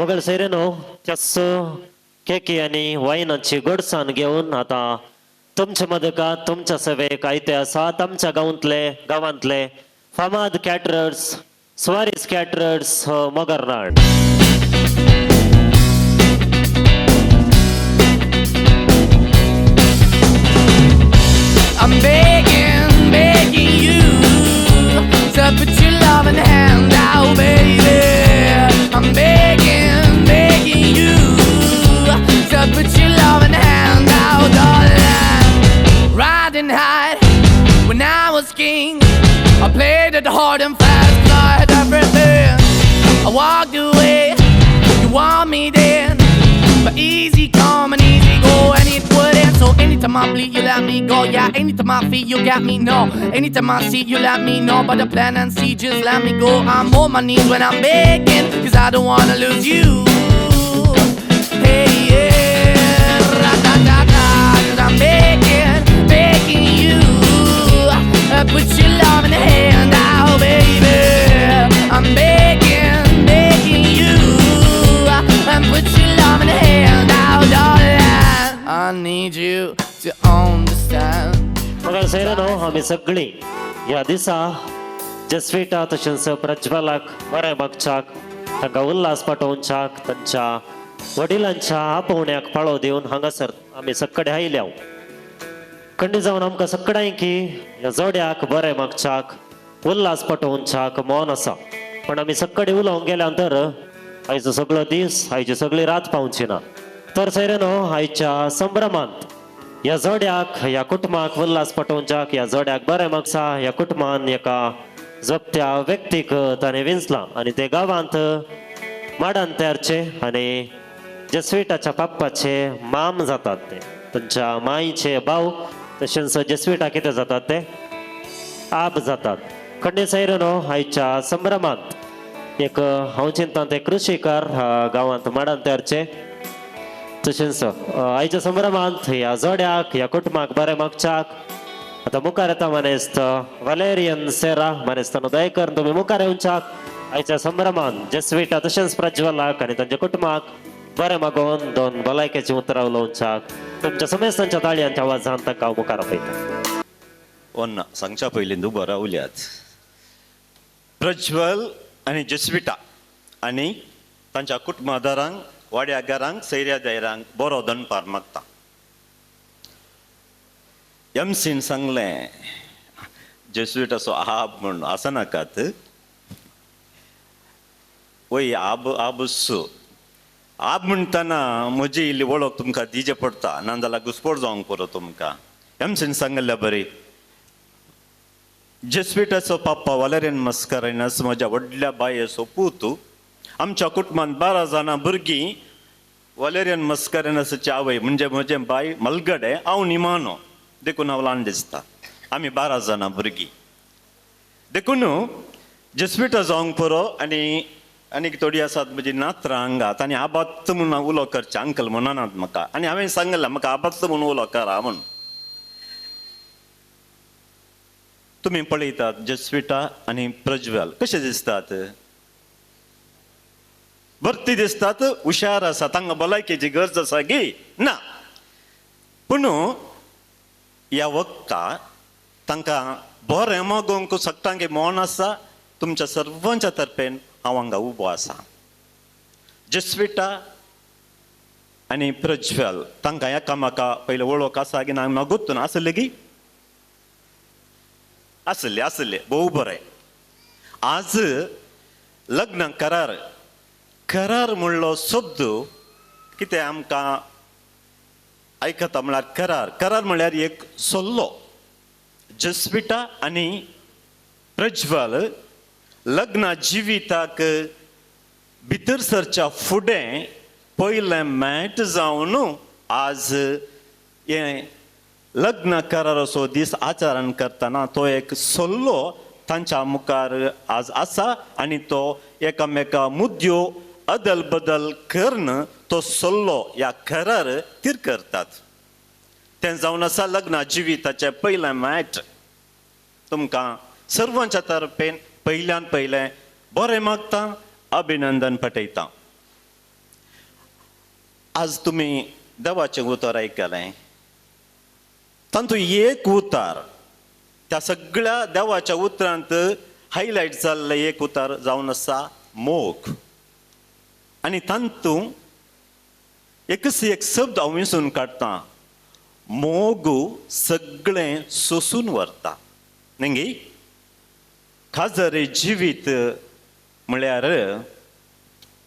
बगल सैरेनो त्यास केकी आनी वायनाची गोडसाण घेवन आता तुमच्या मदकात तुमच्या सेवेक आयते आसात आमच्या गांवांतले फामाद कॅटरर्स स्वारीस कॅटरर्स मोगरनाड. I'm begging you to put your loving hand out, baby. I'm begging you to put your loving hand out, darling. Riding high when I was king, I played it hard and fast, 'cause I had everything. I walked away, you want me then, but easy come and easy go, and it wouldn't. So anytime I bleed, you let me go. Yeah, anytime I feel, you got me. No, anytime I see, you let me know. But the plan and see, just let me go. I'm on my knees when I'm begging, 'cause I don't wanna lose you. Hey, yeah, ra-da-da-da, 'cause I'm begging you. Put your love in the hand out, baby. I'm begging you. And put your love in the hand out, darling. I need you to understand. बघा सैरानो आम्ही सगळी या दिसा जसविटा तशेंच प्रज्वलाक बरें मागच्याक तांकां उल्हास पाठोवच्याक तांच्या वडिलांच्या आपोवण्याक पाळो दिवन हांगासर आमी सक्कडे आयल्या. खंडी जावन आमकां सक्कडांकी ह्या जोड्याक बरें मागच्याक उल्हास पाठोवच्याक मौन आसा. पण आमी सक्कडे उलोवंक गेल्या नंतर आयचो सगळो दीस आयची सगळी रात पावची ना. तर सैरेनो आयच्या संभ्रमांत ह्या जोड्याक ह्या कुटुंबाक उल्हास पाठोवच्याक ह्या जोड्याक बरें मागसा ह्या कुटुंबान एका जपत्या व्यक्तीक ताणें विंचलां आनी ते गांवांत माडान तयारचे आनी जसविटाच्या पाप्पाचे माम जातात ते तांच्या माईचे भाव तशेंच जसविटा कितें जातात ते आप जातात. खंडे सैरेनो आयच्या संभ्रमांत एक हांव चिंता ते कृशीकार गांवांत माडान तयारचे तशेंच आयच्या संभ्रमांत ह्या जोड्याक ह्या कुटुंबाक बरें मागच्याक आता मुखार येता मानेस्त वलेरियन सेरा मानेस्तान दयकर तुमी मुखार येवच्याक आयच्या संभ्रमांत जसविटा तशेंच प्रज्वलाक आनी तांच्या कुटुंबाक बरें मागोवन दोन भलायकेची उतरां उलोवच्याक तुमच्या समेस्तांच्या ताळयांच्या आवाजान तांकां हांव मुखार आपयता. ओन्ना सांगच्या पयलीं दूं बरा उलयात. प्रज्वल आनी जसविटा आनी तांच्या कुटुंबादारांक वाड्यागारांक सैर्या दायरांक बरो दनपार मागता. एमसीन सांगलें जसविटाचो आहाब म्हूण आसनाकात वय आबस आब म्हणटाना म्हजी इल्ली वळख तुमकां दिजे पडटा नाजाल्यार घुसपट जावंक पुरो तुमकां एमसीन सांगल्या बरी जेस्विटाचो पाप्पा वालेरियन मस्कारेनस म्हज्या व्हडल्या बायेचो पूत आमच्या कुटुंबांत 12 जाणां भुरगीं वालेरियन मस्कारेनसाची आवय म्हणजे म्हजे बाय मलगडे हांव निमानो देखून हांव ल्हान दिसता आमी 12 जाणां भुरगीं देखून जेस्विटा जावंक पुरो आनीक थोडी आसात म्हजी नात्रां हांगात आनी आबात्त म्हूण उलो करचें अंकल म्हणनात म्हाका आनी हांवें सांगलें म्हाका आबात्त म्हूण उलो करा म्हूण तुमी पळयतात जेस्विटा आनी प्रज्वल कशे दिसतात भरती दिसतात हुशार आसा तांकां भलायकेची गरज आसा गी ना पूण ह्या वखदां तांकां बरें मागोवंक सगळ्यांक मोन आसा तुमच्या सर्वांच्या तर्फेन हांव हांगा उबो आसा जेस्विटा आनी प्रज्वल तांकां एकामेका पयलीं वळख आसा की ना म्हाका गुर्तून आसले गी आसले भोव बरें आज लग्न करार म्हणलो शब्द कितें आमकां आयकता म्हळ्यार करार म्हळ्यार एक सल्लो जेस्विटा आनी प्रज्वल लग्ना जिविताक भितर सरच्या फुडें पयलें मेळ जावन आज हें लग्न कराराचो दीस आचरण करतना तो एक सल्लो तांच्या मुखार आज आसा आनी तो एकामेका मुद्द्यो अदल बदल करून तो सल्लो ह्या करार तिर करतात तें जावन आसा लग्ना जिविताचें पयलें मेळ तुमकां सर्वांच्या तर्फेन पयल्यान पयलें बरें मागता अभिनंदन पटयता आज तुमी देवाचें उतर आयकलें तातूंत एक उतार त्या सगळ्या देवाच्या उतरांत हायलायट जाल्लें एक उतार जावन आसा मोग आनी तातूंत एकच एक शब्द हांव विसरून काडटा मोग सगळें सोसून व्हरता न्ही खाजरे जिवीत म्हळ्यार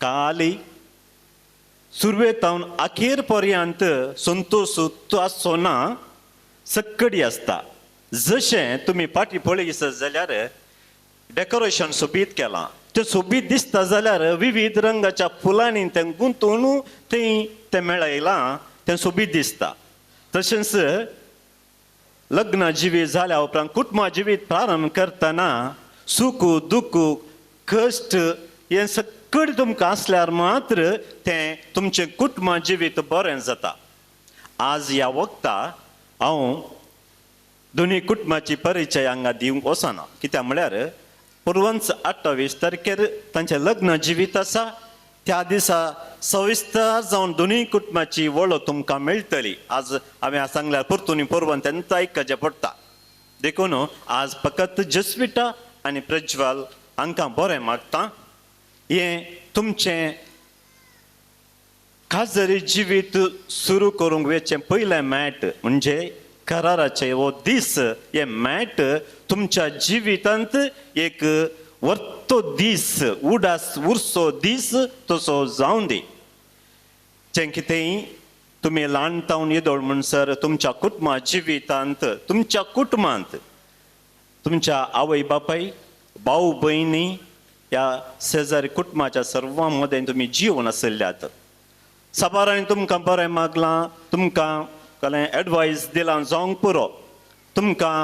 काली सुरवेतावन अखेर पर्यंत संतोष आसचो ना सक्कडी आसता जशें तुमी फाटीं पळयत जाल्यार डेकोरेशन सोबीत केलां तें सोबीत दिसता जाल्यार विविध रंगाच्या फुलांनी तें गुंतून तें मेळयलां तें सोबीत दिसता तशेंच लग्न जिवीत जाल्या उपरांत कुटुंबा जिवीत प्रारंभ करतना सुख दुख कश्ट हें सकट तुमकां आसल्यार मात्र तें तुमचें कुटुंबा जिवीत बरें जाता आज ह्या वखदा हांव दोनी कुटुंबाची परिचय हांगा दिवंक वचना कित्याक म्हळ्यार पुरवंच 28 तारखेर तांचें लग्न जिवीत आसा त्या दिसा सविस्तर जावन दोनी कुटुंबाची वळख तुमकां मेळटली आज हांवें सांगल्यार परतून पुरवंत तेंच आयकचें पडटा देखून आज फकत जेस्विटा आनी प्रज्वल हांकां बरें मागता हें तुमचें खाजरी जिवीत सुरू करूंक वेचें पयलें मेळ म्हणजे कराराचे हो दीस हे मेळ तुमच्या जिवितांत एक वर्तो दीस उडास उर्सो दीस तसो जावं दी जें कितेंय तुमी ल्हानतावन येदोळ म्हणसर तुमच्या कुटुंबा जिवितांत तुमच्या कुटुंबांत तुमच्या आवय बापाय भाऊ भयणी ह्या शेजारी कुटुंबाच्या सर्वां मदें तुमी जिवन आसल्यात साबारांनी तुमकां बरें मागलां तुमकां कसलें एडवायस दिलां जावंक पुरो तुमकां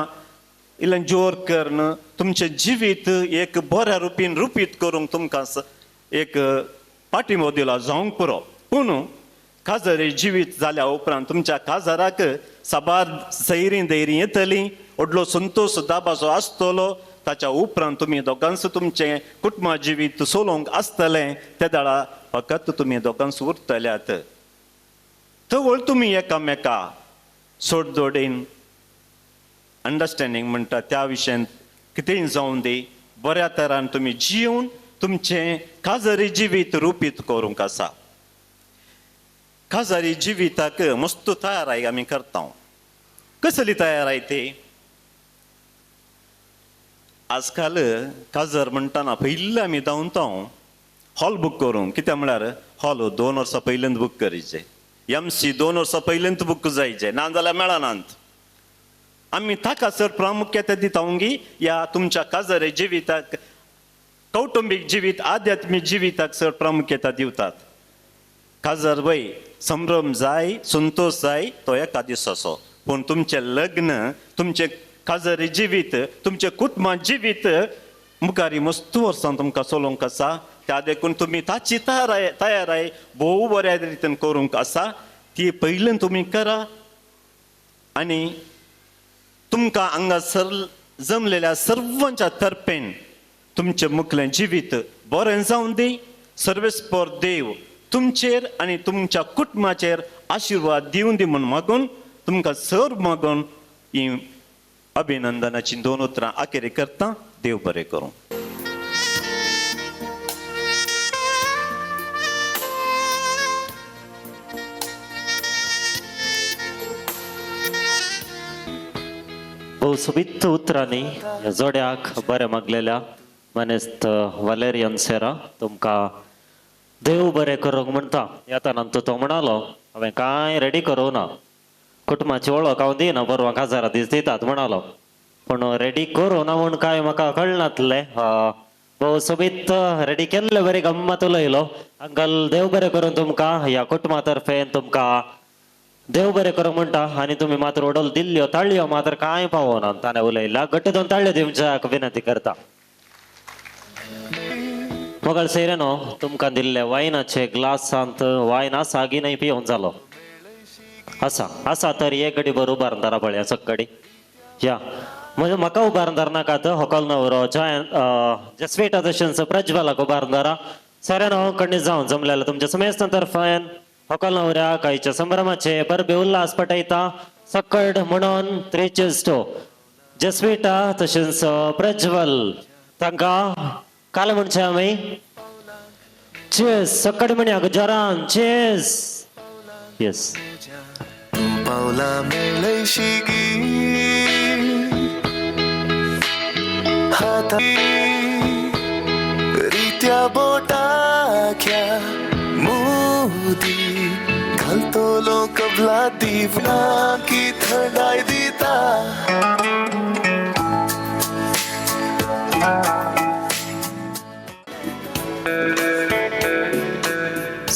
इल्लें जोर करून तुमचें जिवीत एक बऱ्या रुपीन रुपीत करूंक तुमकां एक पाठिंबो दिलो जावंक पुरो पूण काजरी जिवीत जाल्या उपरांत तुमच्या काजाराक साबार सैरीं दैरीं येतलीं व्हडलो संतोश दाबाचो आसतलो ताच्या उपरांत तुमी दोगांच तुमचें कुटुंबा जिवीत चलोवंक आसतलें त्या दाळा फकत तुमी दोगांच उरतल्यात थवळ तुमी एकामेका सोड जोडेन अंडरस्टँडींग म्हणटा त्या विशयान कितेंय जावं दी बऱ्या तरान तुमी जिवन तुमचें काजरी जिवीत रुपीत करूंक आसा काजरी जिविताक मस्त तयाराय आमी करता कसली तयाराय ती आजकाल काजर म्हणटाना पयलीं आमी धांवता हॉल बूक करूंक कित्याक म्हळ्यार हॉल 2 वर्सां पयलींच बूक करीचे, MC 2 वर्सां पयलींच बूक जायचे, नाजाल्यार मेळनात. आमी ताका सर प्रामुख्यता दितांगी ह्या तुमच्या काजरे जिविताक, कौटुंबीक जिवीत, आध्यात्मीक जिविताक सर प्रामुख्यता दिवतात. काजर वय संभ्रम जाय, संतोष जाय, तो एका दिसाचो, पूण तुमचें लग्न, तुमचें काजरी जिवीत, तुमचें कुटुंब जिवीत मुखारी मस्त वर्सां तुमकां चलोवंक आसा. त्या देखून तुमी ताची तयाराय भोव बऱ्या रितीन करूंक आसा. ती पयलीं तुमी करा आनी तुमकां हांगासर जमलेल्या सर्वांच्या तर्फेन तुमचें मुखलें जिवीत बरें जावन दी. सर्वेस्पर देव तुमचेर आनी तुमच्या कुटुंबाचेर आशिर्वाद दिवन दी म्हूण मागून तुमकां सर मागून ही अभिनंदनाची 2 उतरां आखेरी करता. देव बरें करूं. भोव सोबीत उतरांनी ह्या जोड्याक बरें मागलेल्या मनेस्त वलेरियन सेरा तुमकां देव बरें करूंक म्हणटा. येताना तो म्हणालो हांवें कांय रेडी करूं ना, कुटुंबाची वळख हांव दिना, परवां काजारा दीस दितात म्हणालो, पूण रेडी करूं ना म्हूण कांय म्हाका कळनातलें. भोव सोबीत रेडी केल्ले बरी गम्मत उलयलो. अंकल देव बरें करूं तुमकां, ह्या कुटुंबा तर्फेन तुमकां देव बरें करूंक म्हणटा. आनी तुमी मात्र ओडल दिल्ल्यो, ताळयो मात्र कांय पावना. ताणें उलयला घट्ट दोन ताळयो दिवच्याक विनंती करता. मोगळ सेरेनो तुमकां दिल्ले वायनाचे ग्लासांत वायन आसा की नाही पिवून जालो? आसा तर एक गडी बरो उबारून धरा पळया सकडी या. म्हणजे म्हाका उबारून धरनाकात, होकल नवरो जसवेट दर्शनचं प्रज्वलाक उबारून धरा. सेरेनो कणी जावन जमलेला तुमच्या समेस्त तर्फेन होकल नवऱ्याक आयच्या संभ्रमाचे परबे उल्हास पटयता. सकड म्हणून त्रेचेस्तो जसवेटा तशेंच प्रज्वल तांकां काल म्हणचे आमी चेस सकड म्हणया जोरान चेस. येस पावला मेळशिगी हाता रित्या बोटाख्या मोदी घालतो लोक कबला दिवना की थंडाय दिता.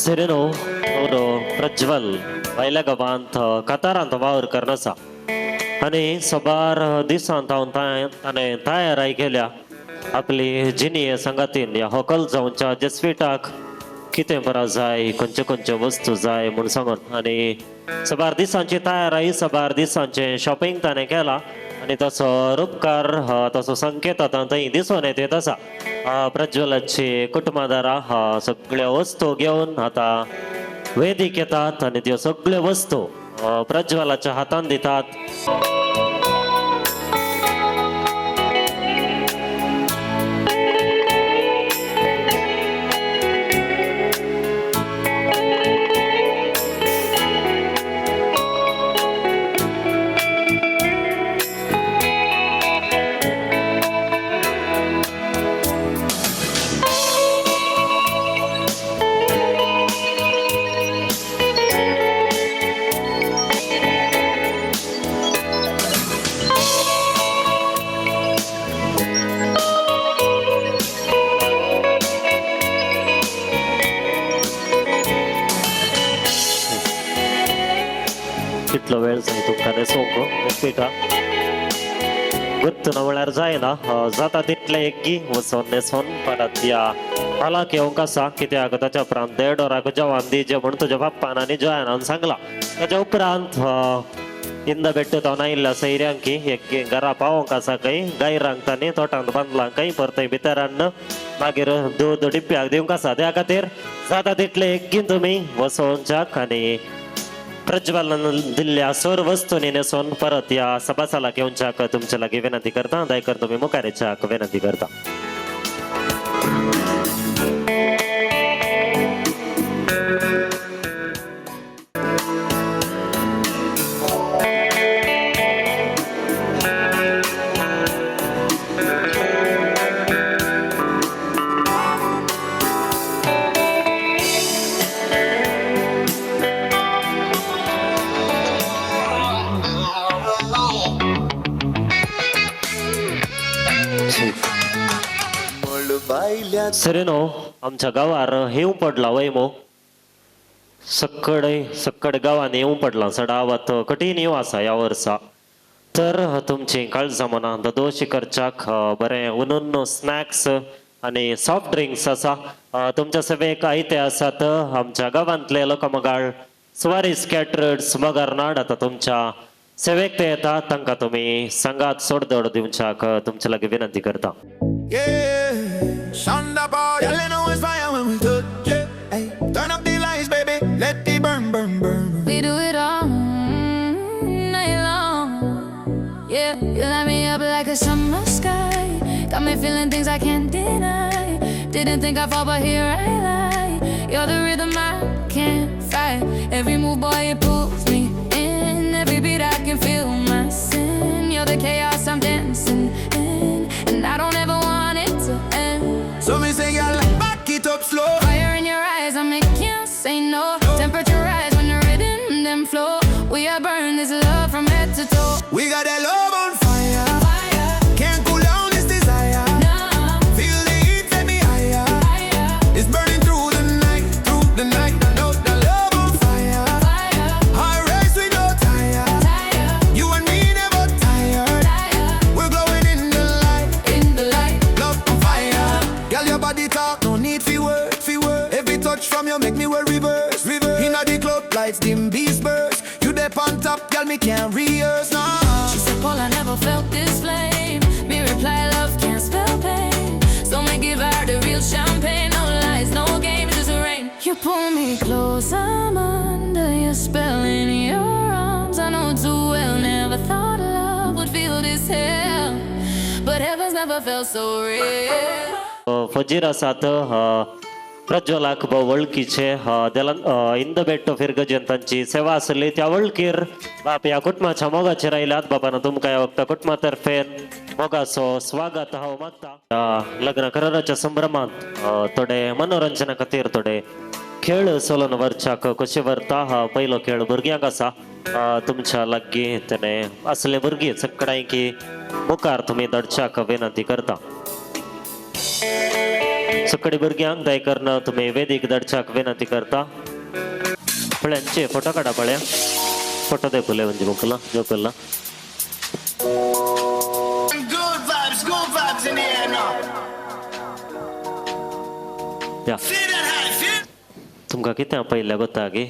सेरेनो ಅವರು ಪ್ರಜ್ವಲ್ भायल्या गांवांत कतारांत वावर करनासा आनी सोबार दिसांत हांव ताणें तयाराय केल्या आपली जिनीये संगातीन ह्या होकल जावच्या जसवीटाक कितें बरा जाय, खंयच्यो वस्तू जाय म्हूण सांगून आनी सोबार दिसांची तयाराय, सोबार दिसांचें शॉपिंग ताणें केलां आनी तसो रूपकार तसो संकेत आतां थंय दिसून येत आसा. प्रज्वलाची कुटुंबादारां सगळ्यो वस्तू घेवन आतां वेदीक येतात आनी त्यो सगळ्यो वस्तू प्रज्वलाच्या हातान दितात. कितलो वेळ जाय तुमकां न्हेसोवंक पिठा गुर्त ना म्हळ्यार जायना, जाता तितले एकी वचोन न्हेसोन परत या हॉलाक येवंक आसा. कित्याक ताच्या उपरांत देडोराक जवान दिजे म्हूण तुज्या बाप्पान आनी जयानान सांगला. ताच्या उपरांत इंद भेट्ट हांव आयिल्ल्या सैऱ्यांकी एक घरा पावोंक आसा खंय गायरांक तांणी तोटांत बांदलां खंय परतय भितर हाडन मागीर दूद डिप्प्याक दिवंक आसा. त्या खातीर जाता तितले एकीन तुमी वचोवच्याक आनी प्रज्वलन दिल्ल्या सर वस्तूंनी न्हेसोन परत या सभासालाक येवच्याक तुमचे लागीं विनंती करता. दयकर तुमी मुखार येवच्याक विनंती करता. सरेनो आमच्या गावार येऊन पडला वय मो सक्कड गावाने येऊन पडला सडावात कठीण येऊ असा या वर्सा तर तुमची काळजा मना दोशी करच्याक बरें उन्नून स्नॅक्स आणि सॉफ्ट ड्रिंक्स असा तुमच्या सभेक आयते आसात आमच्या गावांतले लोकमगाळ स्वारी स्कॅटर्ड्स मगारनाड आता तुमच्या सेवेक ते येतात तांकां तुम्ही संघात सोडदोड दिवच्याक तुमच्या लागी विनंती करता. Yeah, Shonda boy, y'all know it's fire when we touch it. Hey, turn up the lights, baby, let it burn, burn, burn. We do it all night long. Yeah, you light me up like a summer sky. Got me feeling things I can't deny. Didn't think I'd fall, but here I lie. You're the rhythm I can't fight. Every move, boy, it pulls me in. Every beat I can feel my sin. You're the chaos I'm dancing in, and I don't ever want it to end. So me say, y'all back it up slow. Fire in your eyes, I make you say no. Temperature rise when the rhythm them flow. We are burn this love from head to toe. We got that love on fire. Fire, Can't cool down this desire. no, Feel the heat, take me higher. fire, It's burning through the night, through the night. No, the love on fire. fire, High race we no tire. fire, You and me never tired. fire, We're glowing in the light. in the light. Love on fire. Girl, your body talk, no need for word, for word. Every touch from you make me well reverse, reverse. Inna the club, lights dim, beast burst. You dip on top, girl, me can't rehearse, nah. She said, Paul, I never felt this flame. Me reply, love can't spell pain. So me give her the real champagne. No lies, no games, just rain. You pull me close, I'm under your spell in your arms. I know too well, never thought love would feel this hell. But heaven's never felt so real. फजीर आसात प्रज्वलाक वळखीचे इंद बेट्टो फिरगजंतांची सेवा आसली त्या वळखीर बाप या कुटुंबाच्या मोगाचेर आयल्यात बापान तुमकां ह्या वक्ता कुटुंबातर्फे मोगाचो स्वागत हांव मागता. लग्न कराराच्या संभ्रमांत थोडे मनोरंजना खातीर थोडे खेळ चलोवन व्हरच्याक कशें व्हरता पयलो खेळ भुरग्यांक आसा तुमच्या लागीं तेणे असले भुरगीं सगळ्यांकी मुखार तुमी धडच्याक विनंती करता. सकडे भुरग्यांक दयकरन तुम्ही वेदीक धडच्याक विनंती करता. फळ्यांचे फोटो काडा पळ्या फोटो दे फुले म्हणजे मुकला जोकला Good vibes in the air now. या Feel that high, feel. तुमकां कित्या पयल्या गोता गे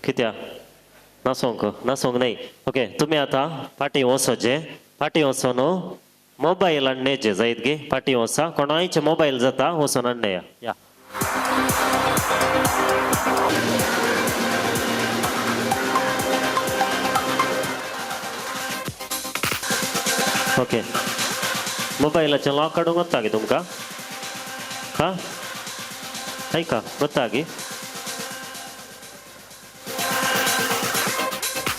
कित्या नासोंक नाही. ओके तुम्ही आता फाटी वचोचे फाटी वचोन मोबाईल आणण्याचे जायत गे फाटी वचा कोणाचे मोबाईल जाता वचून आणणे या. ओके मोबाईलाचे लॉक काढून वता गे तुमकां हा ऐका वता गे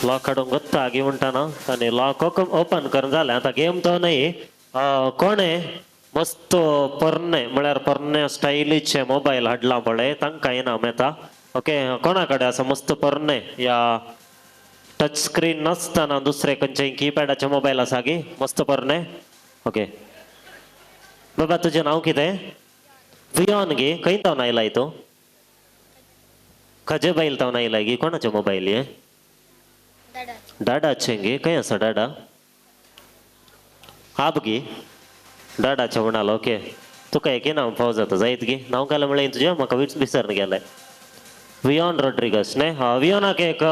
लॉक काढून वता गे म्हणटाना आनी लॉक ओपन करून जालें आतां गेम तो नाही कोणे मस्त पोरणे म्हळ्यार पोरणे स्टायलीचे मोबाईल हाडला पळय तांकां इनाम येता. ओके कोणा कडेन आसा मस्त पोरणे या टच स्क्रीन नासतना दुसरे खंयचे कीपॅडाचे मोबाईल आसा गे मस्त पोरणे. ओके बाबा तुजें नांव कितें वियोन गे खंय तावन आयलाय तो खजे बायल तावन आयलाय गे कोणाचे मोबाईल हे डाडाचे गे खंय आसा डाडा आप गे डाडाच्या म्हणालो. ओके तुका एक नांव फाव जाता जायत गे नांव घालें म्हळ्यार तुजें म्हाका विसरून गेलें. वियोन रॉड्रिगस न्हय वियोनाक एक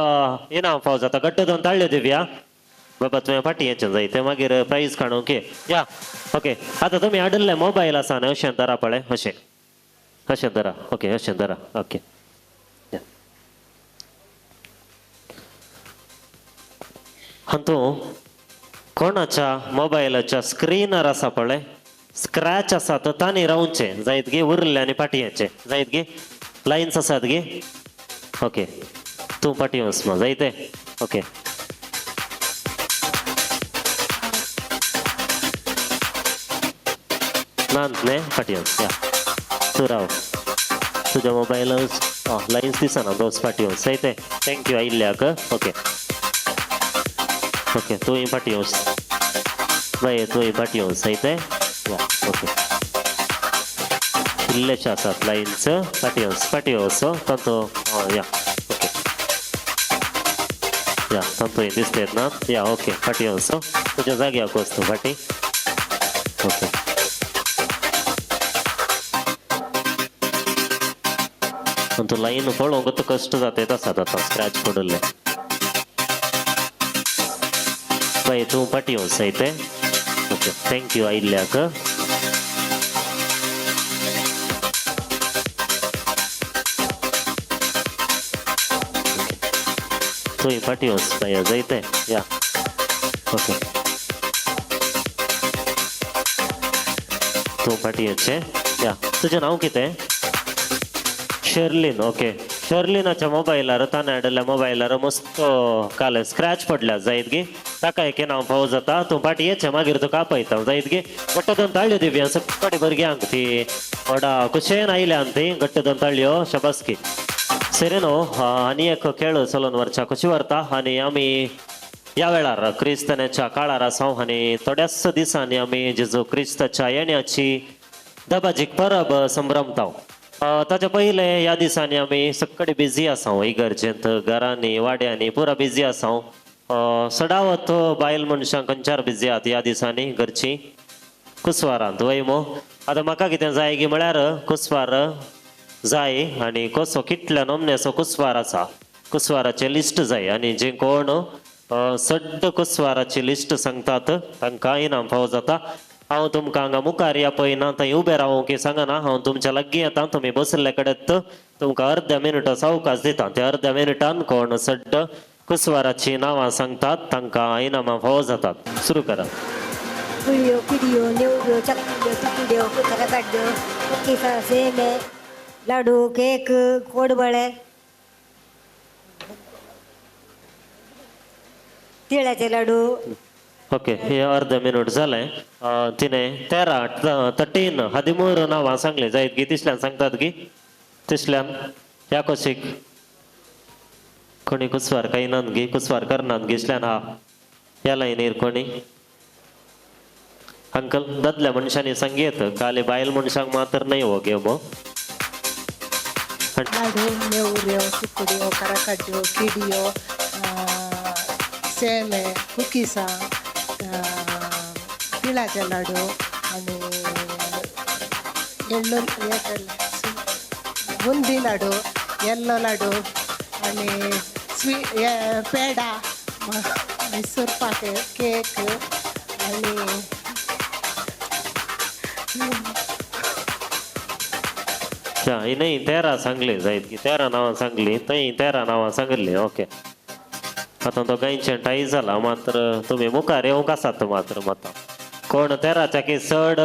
इनाम फाव जाता गट्ट दोन ताळ्यो दिवया बाबा तुवें फाटी हेचें जायतें मागीर प्रायज काडूं. ओके या ओके आतां तुमी हाडिल्ले मोबायल आसा न्हय अशें धरा पळय अशें धरा. ओके अशें धरा. ओके हातूं कोणाच्या मोबायलाच्या स्क्रीनर आसा पळय स्क्रॅच आसा तो तांणी रावचे जायत गे उरले आनी पाटयांचे जायत गे लायन्स आसात गे. ओके तूं पाटी वच जायते. ओके नांत न्हय पाटी वच या तूं राव तुज्या मोबायल लायन्स दिसना दोस पाटी वच जायते. थँक्यू आयिल्ल्याक. ओके ओके तूंय पाटी वच बाय तूंय पाटी वच जायते. या ओके इल्लेशे आसात लाईन्स पाटियोस तंतू या ओके या तंतू हे दिसतेत ना या ओके पाटियोस तुझ्या जाग्याक वस्तू फाटी ओके तंतू लाईन पळोवंक कष्ट जाता आसात आतां स्क्रॅच पडले बाय तूं पाटियोस आयते ओके थँक्यू आयिल्ल्याक तुवें पाटियोस बाय जायते या ओके तूं पाटियोचे या तुजें नांव कितें शर्लीन ओके शर्लिनाच्या मोबायलार ताणें हाडल्या मोबायलार मस्त काल स्क्रॅच पडल्या जायत गे ताका एके नांव फावो जाता तूं पाटयेचें मागीर तुका आपयता जायत गे घट्ट दोन ताळयो दिवया सकट भुरग्यांक ती व्हडा कुशेन आयल्यान ती घट्ट दोन ताळयो शबासकी सेरेनो आनी एक खेळ चलोवन व्हरच्या कशी व्हरता आनी आमी ह्या वेळार क्रिस्तानाच्या काळार आसा आनी थोड्याच दिसांनी आमी जेजू क्रिस्ताच्या येण्याची दबाजीक परब संभ्रमता ताच्या पयले ह्या दिसांनी आमी सक्कडी बिजी आसा इगर्जेंत घरांनी वाड्यांनी पुरा बिजी आसा सडावत बायल मनशां खंयच्यार बिजी आहात ह्या दिसांनी घरची कुसवारांत वय मो आतां म्हाका कितें जाय गी म्हळ्यार कुसवार जाय आनी कसो कितल्या नमन्याचो कुसवार आसा कुसवाराचें लिस्ट जाय आनी जे कोण सड्ड कुसवाराची लिस्ट सांगतात तांकां इनाम फावो जाता हांव तुमकां हांगा मुखार या पळयना थंय उबें रावूं की सांगना हांव तुमच्या लागीं येता तुमी बसले कडेच तुमकां अर्ध्या मिनटां सावकाश दिता त्या अर्ध्या मिनटान कोण सड्ड कुसवाराची नांवां सांगतात तांकां इनामां फावो जातात सुरू करा पुळयो पिडयो नेवऱ्यो चकल्यो तुकड्यो कुतराकाड्यो कुकीसा सेमे लाडू केक कोडबळे तिळाचे लाडू ओके हे अर्ध मिनट जालें तिणें 13 नांवां सांगले जायत गी तिसल्यान सांगतात गी तिसल्यान ह्या कशीक कोणी कुसवार काय नात गी कुसवार करनात गी इतल्यान हा ह्या लायनीर कोणी अंकल दादल्या मनशांनी सांगेत खाली बायल मनशांक मात्र नाही हो गे मग लाडू नेवऱ्यो तुकड्यो कराकाड्यो किडयो सेमे कुकीसा तिळाचे लाडू आणि बुंदी लाडू येल्लो लाडू आणि पेडा मैसूर पाक केक आणि नाही 13 सांगले जायत की 13 नावां सांगली थंय 13 नावां सांगली ओके आता तो गायचे टाई झाला मात्र तुम्ही मुखार येवंक आसात मात्र मतां कोण 13च्या की चड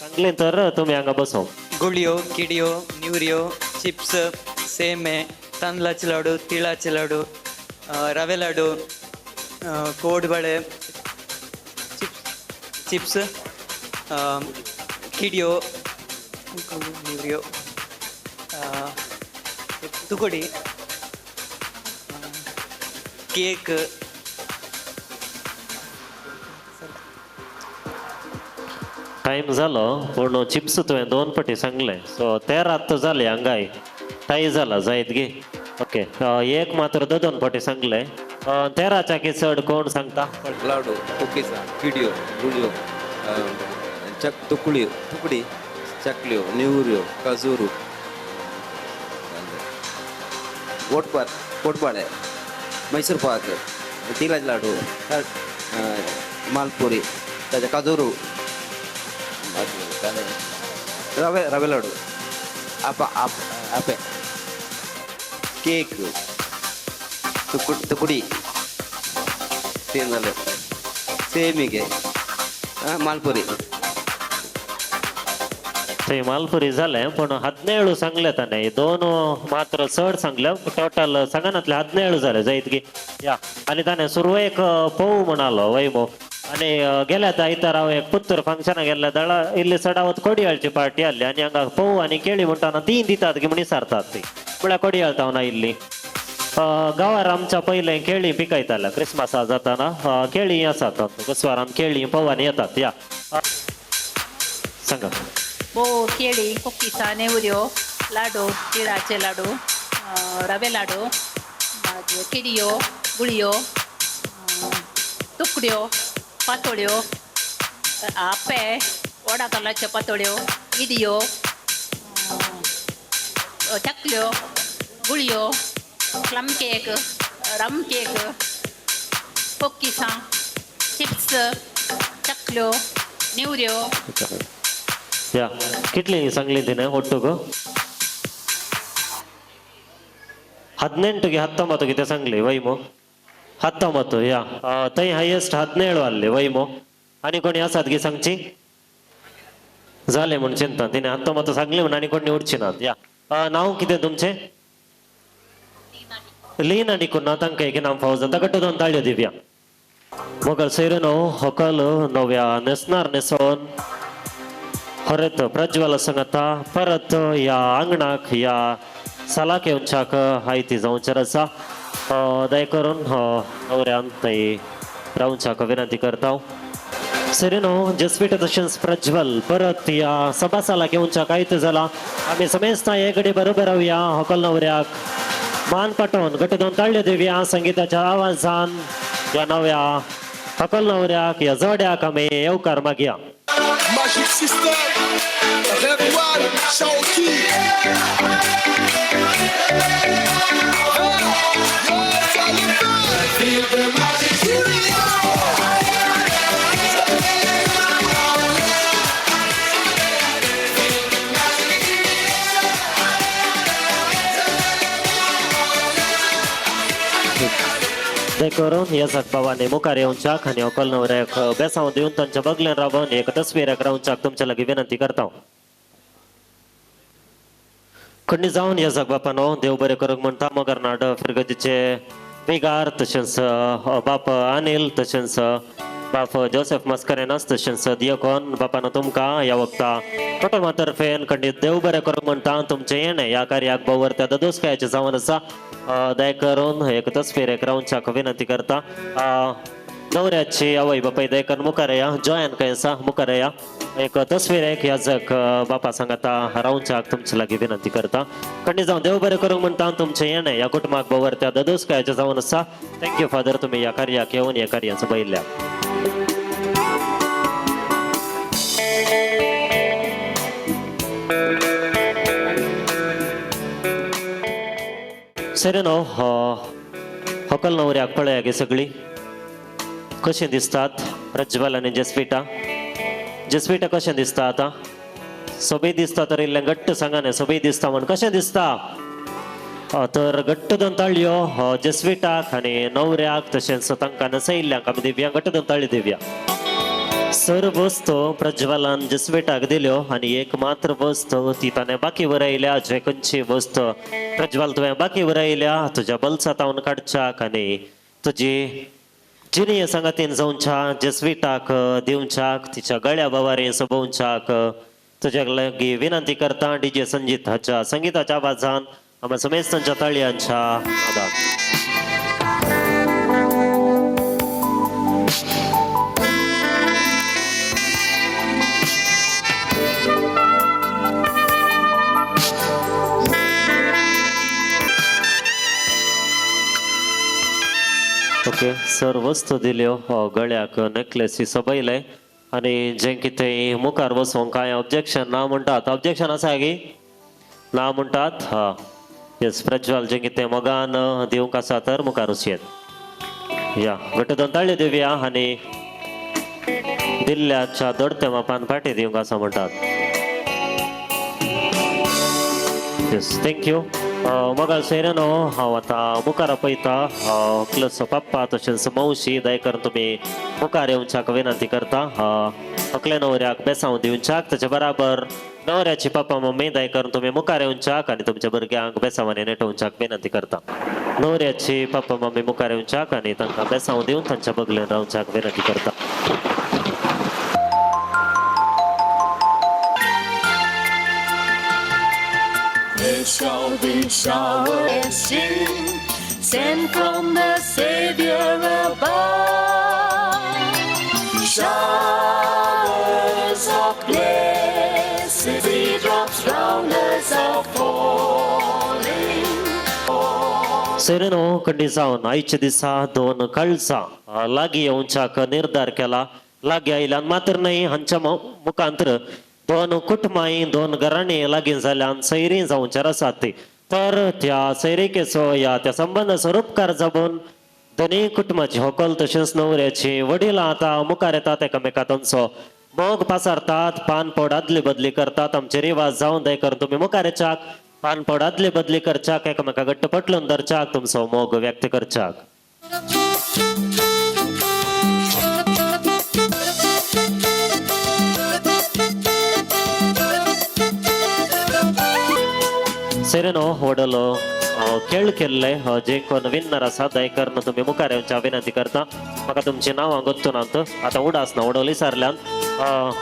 सांगले तर तुम्ही हांगा बसो गुळयो किडयो नेवऱ्यो चिप्स सेमे तांदळाचे लाडू तिळाचे लाडू रवे लाडू कोडबळे चिप्स किडयो नेवऱ्यो तुकडी केक टाइम जालो पूण चिप्स तुवें 2 पटी सांगले सो 13 जाले हांगाय टाई जाला जायत गे ओके एक मात्र 2 पटी सांगले 13च्या की चड कोण सांगता लाडू कुकीसा किडयो गुळयो तुकडी चकल्यो नेवऱ्यो काजूरू कोटपाळे मैसूर पाक तिळाचे लाडू मालपुरी त्याचे काजूरू रवे लाडू आपे केक तुकडी ते झालं सेमिगे मालपुरी थंय मालपुरी जालें पूण 17 सांगले ताणें 2 मात्र चड सांगले टोटल सांगनातले 17 जाले जायत की या आनी ताणें सुरवेक पोव म्हणालो वैमो आनी गेल्या आयतार हांव एक पुत्तर फंक्शनाक गेल्ले दळा इल्ली सडावत कोडयाळची पार्टी आहली आनी हांगा पोव आनी केळी म्हणटाना 3 दितात की म्हणी सारतात ती म्हळ्यार कोडयाळ तावन आयिल्ली गांवार आमच्या पयलें केळी पिकयताले क्रिस्मसा जाताना केळी आसात कुसवारान केळी पोवान येतात या सांगा केळी कुकीसा नेवऱ्यो लाडू तिळाचे लाडू रवे लाडू मागीर किडयो गुळयो तुकड्यो पातोळ्यो आप्पे वडा तांदळाच्यो पातोळ्यो इडयो चकल्यो गुळयो प्लम केक रम केक कुकीसां चिप्स चकल्यो नेवऱ्यो या कितली सांगली तिने ಒಟ್ಟುಗು 18ಗೆ 19 ಗಿತೆ सांगली वैमो 19 या तई हायेस्ट 17 आले वैमो आणि कोणी असात गी सांगची झाले म्हणून चिंता तिने 19 सांगले म्हणून आणि कोणी उडचिनात या नाव किती तुमचे लीन आणि कुन्हा तांकां एक नाम फावज जाता गट्ट दोन ताळ्यो दिव्या मोगल सैरनो हकल नव्या नेसनार नेसोन परत प्रज्वल संगता परत या अंगणाक या सालाक येवच्याक हायती जावंचेर आसा दय करून नवऱ्यान थंय रावच्याक विनंती करता सरिनो जसपीठ तशेंच प्रज्वल परत या सभा सालाक येवच्याक आयत जाला आमी समेस्ता हे घडी बरोबर रावया हकल नवऱ्याक मान पाठोवन गट्ट दोन ताळ्यो दिवया संगीताच्या आवाजान या नव्या हकल नवऱ्याक या जोड्याक आमी येवकार मागया Magic System, everyone, shout Feel the magic ते करून या सकबाबाने मुखार येवच्याक आनी अकल नवऱ्याक बेसांव दिवन तांच्या बगल्यान रावन एक तस्वीराक रावच्याक तुमच्या लागीं विनंती करता खंडी जावन या सकबापानो देव बरें करूंक म्हणटा मगरनाड फिरगतीचे बिगार तशेंच बाप अनिल तशेंच बाप जोसेफ मस्करेनास तशेंच दियकोन बापानो तुमकां ह्या वक्ता कुटुंबातर्फेन खंडीत देव बरें करूंक म्हणटा तुमचें येणें ह्या कार्याक भोवरत्या दोदोसकायाचें जावन आसा दय करून एक तस्वीरेक रावच्याक विनंती करता नवऱ्याची आवय बापाय दय करून मुखार या जॉयन काय आसा मुखार या एक तस्वीरेक याजक बापा सांगाता रावच्याक तुमचे लागीं विनंती करता खंडी जावन देव बरें करूंक म्हणटा तुमचें येणें ह्या कुटुंबाक भोवरत्या दोदोसकायाचें जावन आसा थँक्यू फादर तुमी ह्या कार्याक येवन ह्या कार्याचो पळयल्या सरिनो हकल नवऱ्याक पळया गे सगळी कशीं दिसतात प्रज्वल आनी जसपीटा कशें दिसता आतां सोबी दिसता तर इल्लें घट्ट सांगा न्ही सोबी दिसता म्हण कशें दिसता तर घट्ट दोन ताळयो जसपीटाक आनी नवऱ्याक तशेंच तांकां नसयिल्ल्यांक आमी दिवया घट्ट दोन ताळयो दिवया सर्व वस्तू प्रज्वलान जसवेटाक दिल्यो आनी एक मात्र वस्तू ती ताणें बाकी उरयल्या जे खंयची वस्त प्रज्वल तुवें बाकी उरयल्या तुज्या बलसातावन काडच्याक आनी तुजी जिनिय संगतीन जावच्या जसवीटाक दिवच्याक तिच्या गळ्या बावारे सोबोवच्याक तुज्या लागीं विनंती करता डीजे संजीत हाच्या संगीताच्या आवाजान आमी समेस्तांच्या ताळयांच्या आदान ओके सर वस्तू दिल्यो गळ्याक नेकलेसी सबयले आनी जे कितें मुखार वचूंक कांय ऑब्जेक्शन ना म्हणटात ऑब्जेक्शन आसा गी ना म्हणटात येस प्रज्वल जे कितें मोगान दिवंक आसा तर मुखार वचयेत या घट्ट दोन ताळयो दिवया आनी दिल्ल्याच्या दडत्या मापान फाटी दिवंक आसा म्हणटात येस थँक्यू मोगाल सैरनो हांव आतां मुखार आपयता प्लस पप्पा तशेंच मौशी दय करून तुमी मुखार येवच्याक विनंती करता अकले न्हवऱ्याक बेसांव दिवच्याक ताचे बराबर न्हवऱ्याची पप्पा मम्मी दय करून तुमी मुखार येवच्याक आनी तुमच्या भुरग्यांक बेसांवांनी नेटोवच्याक विनंती करता न्हवऱ्याची पप्पा मम्मी मुखार येवच्याक आनी तांकां बेसांव दिवन तांच्या बगलेन रावच्याक विनंती करता There shall be showers sent from the Savior above. Showers of blessing. सेरेनो कंडी जावन आयच्या दिसा 2 काळजां लागीं येवच्याक निर्धार केला. लागीं आयल्यान मात्र न्हय, हांच्या मुखांतर 2 कुटुंबांय 2 घरांनी लागीं जाल्यान सैरी जावंचार आसात ती. तर त्या सैरिकेचो या त्या संबंदाचो उपकार जावन दोनूय कुटुंबाची होकल तशेंच न्हवऱ्याची वडील आतां मुखार येतात, एकामेका तांचो मोग पासारतात, पानपड आदली बदली करतात. आमचे रिवाज जावन दय करून तुमी मुखार येच्याक, पानपड आदली बदली करच्याक, एकामेका घट्ट पटलून धरच्याक, तुमचो मोग व्यक्त करच्याक. सेरेनो वडलो खेळ केल्ले जे कोण विन्नर आसा दयकरन तुमी मुखार येवच्या विनंती करता. म्हाका तुमची नांवां गोत्तूनात आतां उडास ना वडोल विचारल्यान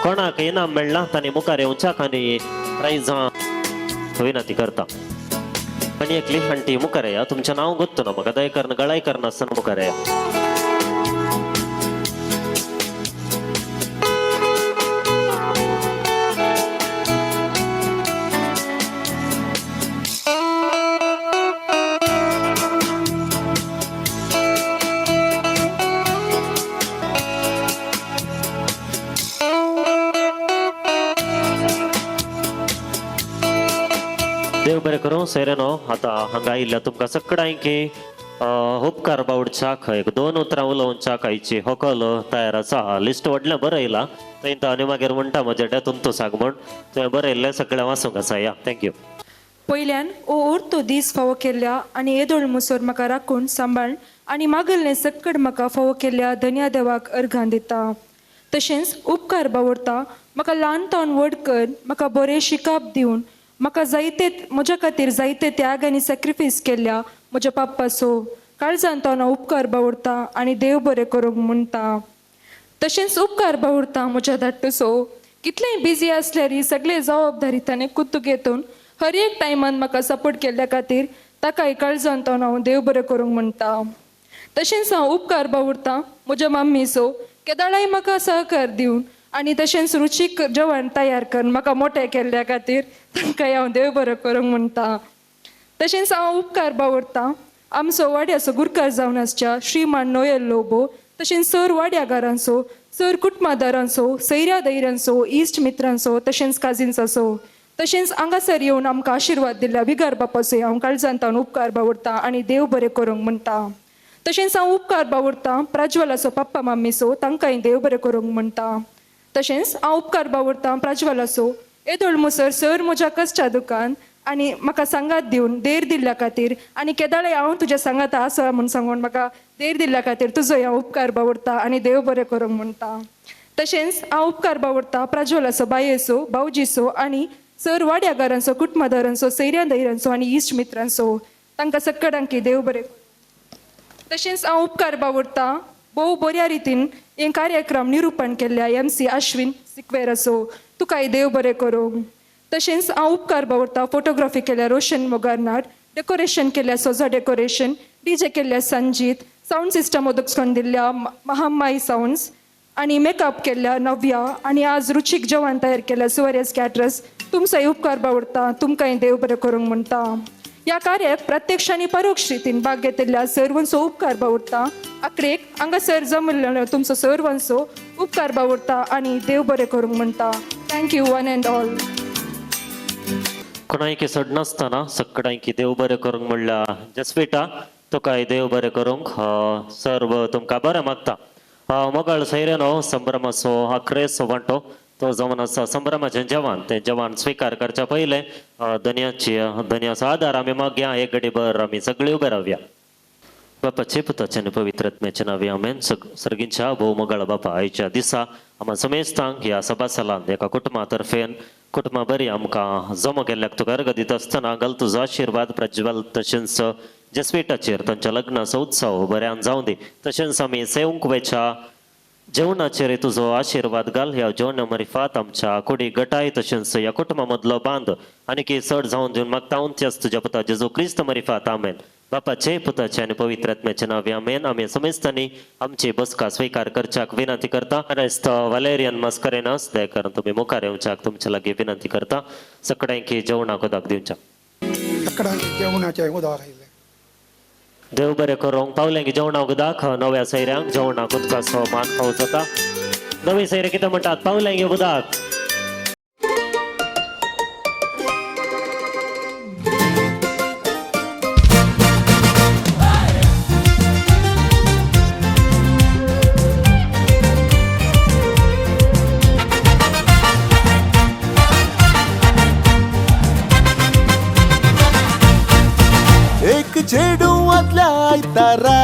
कोणाक इनाम मेळ्ळा तांणी मुखार येवच्याक आनी प्रायजां विनंती करता. आनी एकली आंटी मुखार येया, तुमचें नांव गोत्तूना म्हाका दयकरन गळाय करनासतना मुखार येया. देव बरें करूं. सेरेनो आतां हांगा आयिल्ल्या तुमकां सगळ्यांकी उपकार बावडच्याक एक 2 उतरां उलोवच्याक आयची होकल तयार आसा. लिस्ट व्हडलें बरयलां थंय आनी मागीर म्हणटा म्हज्या डेतून तूं सांग म्हण. थंय बरयल्लें सगळें वाचूंक आसा. या थँक्यू. पयल्यान ओ उरतो दीस फावो केल्ल्या आनी येदोळ मुसोर म्हाका राखून सांबाळन आनी मागल्लें सकड म्हाका फावो केल्ल्या धन्या देवाक अर्घां दिता. तशेंच उपकार बावडटा म्हाका ल्हानतावन व्हड कर, म्हाका बरें शिकाप दिवन म्हाका जायते म्हज्या खातीर जायते त्याग आनी सॅक्रिफायस केल्ल्या म्हज्या पाप्पाचो काळजांत हांव उपकार बावडटा आनी देव बरें करूंक म्हणटा. तशेंच उपकार बावडटा म्हज्या धाकटूचो कितलेंय बिजी आसल्यार सगळे जबाबदारी ताणें कुत्तू घेतून हर एक टायमान म्हाका सपोर्ट केल्ल्या खातीर ताकाय काळजांत हांव देव बरें करूंक म्हणटा. तशेंच हांव उपकार बावडटा म्हज्या मम्मीचो केदाळाय म्हाका सहकार दिवन आनी तशेंच रुचीक जेवण तयार करून म्हाका मोठें केल्ल्या खातीर तांकांय हांव देव बरें करूंक म्हणटा. तशेंच हांव उपकार बावडटा आमचो वाड्याचो गुरकार जावन आसच्या श्रीमान नोयल लोबो, तशेंच सर वाड्यागारांचो, सर कुटुंबादारांचो, सैऱ्या दैऱ्यांचो, इश्ट मित्रांचो, तशेंच काजिन्साचो, तशेंच हांगासर येवन आमकां आशिर्वाद दिल्ल्या विगार बापाचोय हांव काळजांतान उपकार बावडटा आनी देव बरें करूंक म्हणटा. तशेंच हांव उपकार बावडटा प्रज्वलाचो पप्पा मम्मीचो, तांकांय देव बरें करूंक म्हणटा. तशेंच हांव उपकार बावडटा प्रज्वलाचो येदोळ मुसर सर म्हज्या कश्टा दुकान आनी म्हाका सांगात दिवन देर दिल्ल्या खातीर आनी केदाळे हांव तुज्या सांगात आसा म्हूण सांगून म्हाका देर दिल्ल्या खातीर तुजोय हांव उपकार बावडटा आनी देव बरें करूंक म्हणटा. तशेंच हांव उपकार बावडटा प्रज्वलाचो बायेचो, भावजीचो आनी सर वाड्यागारांचो, कुटुंबादारांचो, सैऱ्या दैऱ्यांचो आनी इश्ट मित्रांचो, तांकां सगळ्यांकी देव बरें. तशेंच हांव उपकार बावडटा भोव बऱ्या रितीन हे कार्यक्रम निरूपण केल्ल्या MC अश्विन सिक्वेराचो, तुकाय देव बरें करूंक. तशेंच हांव उपकार बावडटा फोटोग्राफी केल्या रोशन मोगारनाड, डेकोरेशन केल्या सोजा डेकोरेशन, DJ केल्ल्या संजीत, साऊंड सिस्टम उदकून दिल्ल्या महामाई साऊंड्स आनी मेकअप केल्ल्या नव्या आनी आज रुचीक जेवण तयार केल्या सुवारेस कॅटरर्स, तुमचोय उपकार बावडटा, तुमकांय देव बरें करूंक म्हणटा. ह्या कार्याक प्रत्यक्ष आनी परोक्ष रितीन भाग घेतिल्ल्या सर्वांचो उपकार बावडटा. आखरेक हांगासर जमिल्लो तुमचो सर्वांचो उपकार बावडटा आनी देव बरें करूंक म्हणटा. Thank you one and all. कोणायकी सोड नासतना सगळ्यांकी देव बरें करूंक म्हणल्या जसविटा, तुकाय देव बरें करूंक. सर्व तुमकां बरें मागता. मोगाळ सैरेनो संभ्रमाचो आखरेचो वांटो तो जावन आसा संभ्रमाचें जेवण. तें जेवण स्विकार करच्या पयलें धन्याचो आदार आमी मागया. एक घडी भर आमी सगळीं उबे रावया. बापाचे पुताचे आनी पवित्र आत्म्याचे नांवे आमेन. सर्गींच्या भोव मोगाळ बापा, आयच्या दिसा आम्हा समेस्तांक ह्या सभासलांत एका कुटुंबा तर्फेन कुटुंबा बरी आमकां जमो केल्ल्याक तुका अर्घ दिता आसतना घाल तुजो आशिर्वाद प्रज्वल तशेंच जसविटाचेर तांच्या लग्नाचो उत्सव बऱ्यान जावं दी. तशेंच आमी सेवंकवेच्या जेवणाचेर तुजो आशिर्वाद घाल. ह्या जेवणा मरिफात आमच्या कुडी गटाय तशेंच ह्या कुटुंबा मदलो बांद आनी चड जावन दिवन मागता त्याच तुज्या पुता जेजू क्रिस्त मरिफात आमेन. बापाचे पुताचे आनी पवित्र आत्म्याचे नांवे आमेन. आमी समेस्तांनी आमची बसका स्वीकार करच्याक विनंती करता. क्रायस्त वालेरियन मास्करेनास दयकरून तुमी मुखार येवच्याक तुमचे लागीं विनंती करता. सगळ्यांकी जेवणाक उदक दिवच्याक. सगळ्यांकी जेवणाचें उदक आयलें. देव बरें करूंक पावलें की जेवणाक दाखव नव्या सैऱ्यांक जेवणाक उदकाचो मान खावं जाता नवी सैरे कितें म्हणटात पावलें की उदक एक चेडू आदल्या आयतारा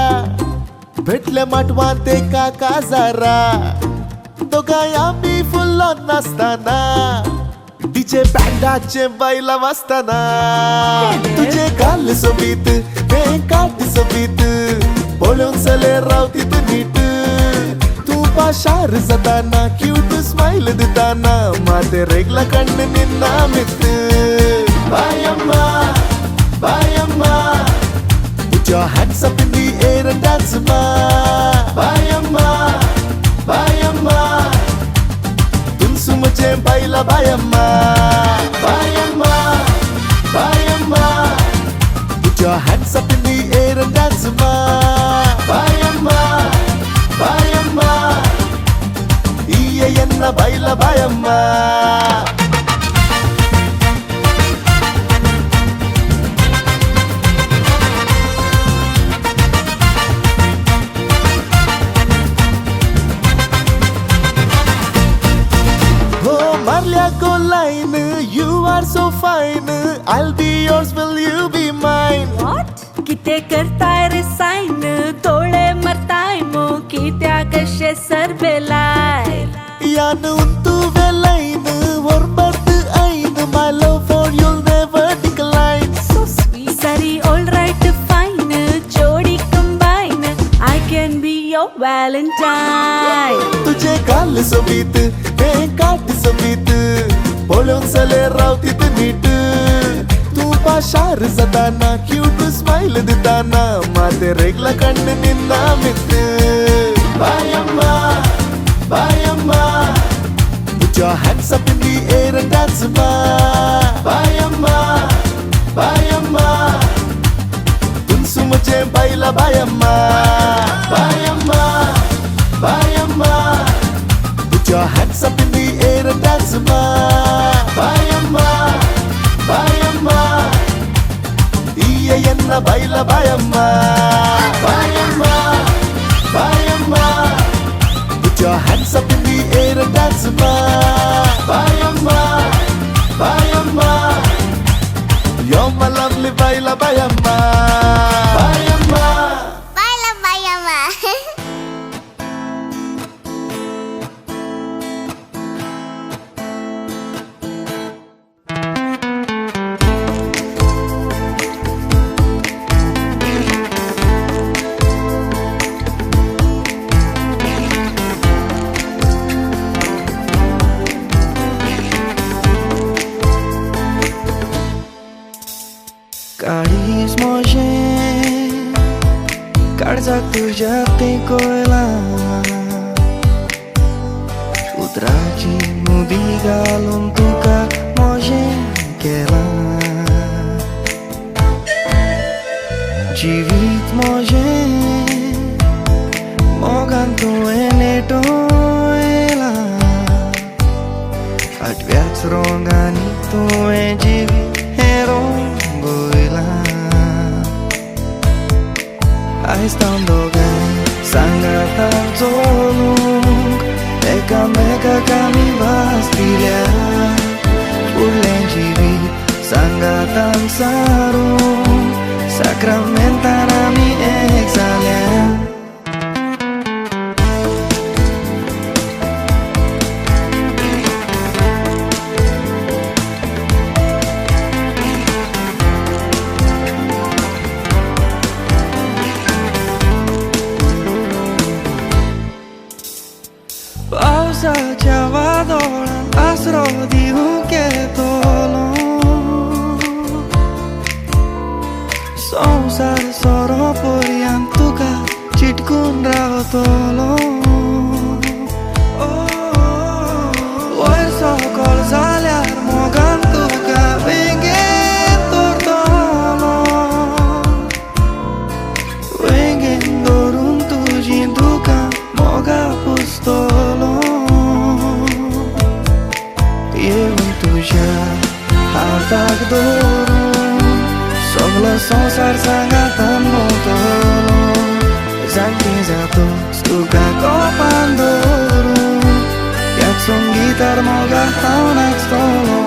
भेटले माटवांत एका काजारा दोगांय आमी फुल्लो नासतना डीजे बँडाचे बायला वाजताना तुझे गाल सोबीत हे काट सोबीत पळोवन चले रावती तू नीट तू पाशार जाताना क्यूट स्माइल दिताना माते रेगला कण्ण निन्ना मित बायम्मा Bayamma, put your hands up in the air and dance, ma. Bayamma, Bayamma, tunsu mujhe baila Bayamma. Bayamma, Bayamma, put your hands up in the air and dance, ma. Bayamma, Bayamma, iyenna baila Bayamma. Marlia go line, you are so fine. I'll be yours, will you be mine? What? किते करताय रे sign तोळे मरताय मो कित्या कशे सरबेलाय यान untu velain, orbart ein. My love for you'll never decline. So sweet. Sari alright fine jodi combine I can be your Valentine. तुझे गाल सोबीत हे काट सोबीत पळोवन चले रावती तू नीट तू पाशार जाताना क्यूट स्माइल दिताना माते रेगला कण्ण निन्ना मित बायम्मा बायम्मा put your hands up in the air and dance ma बायम्मा बायम्मा tunsu mujhe baila Bayamma Bayamma Bayamma put your hands up in the air and dance ma Bayamma Bayamma iyenna baila Bayamma Bayamma Bayamma put your hands up in the air and dance ma Bayamma Bayamma you're my lovely baila Bayamma Bayamma बायला बायम्मा काळीज मोजे काळजाक तुझ्या ते कोयला उतराची मुदी घालून तुका मोजे केला जिवीत मोजे मोगान तुवें नेटोयला आठव्याच रंगांनी तुवें जिवीत हें रंगयला आयज तां दोगांय सांगातां चलूंक एकामेकाक आमी भास दिल्या फुडलें जिवीत सांगातां सारूंक साक्रामेंतान आमी एक जाल्या पावसाच्या वादळान आसरो दिवूंक येतलो संवसार सोरो पर्यंत तुका चिटकून रावतलो वयर सकयल जाल्यार मोगान तुका बेगीन दवरतलो zapatos, tuka kopan doru. Jak są gitar moga na stolu.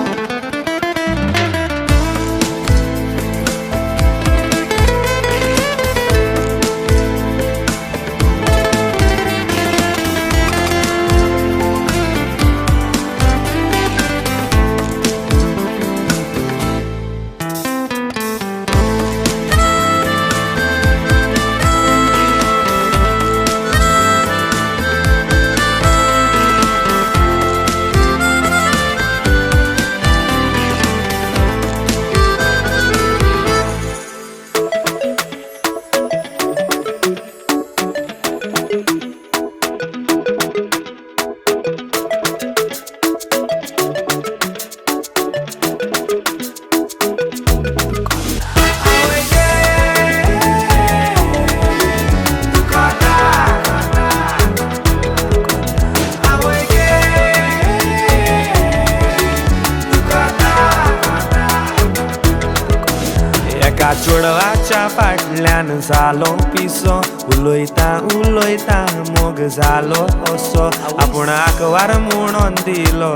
चोडवाच्या फाटल्यान जालो पिसो उलोयता उलोयता मोग जालो असो आपूण आकवार म्हणून दिलो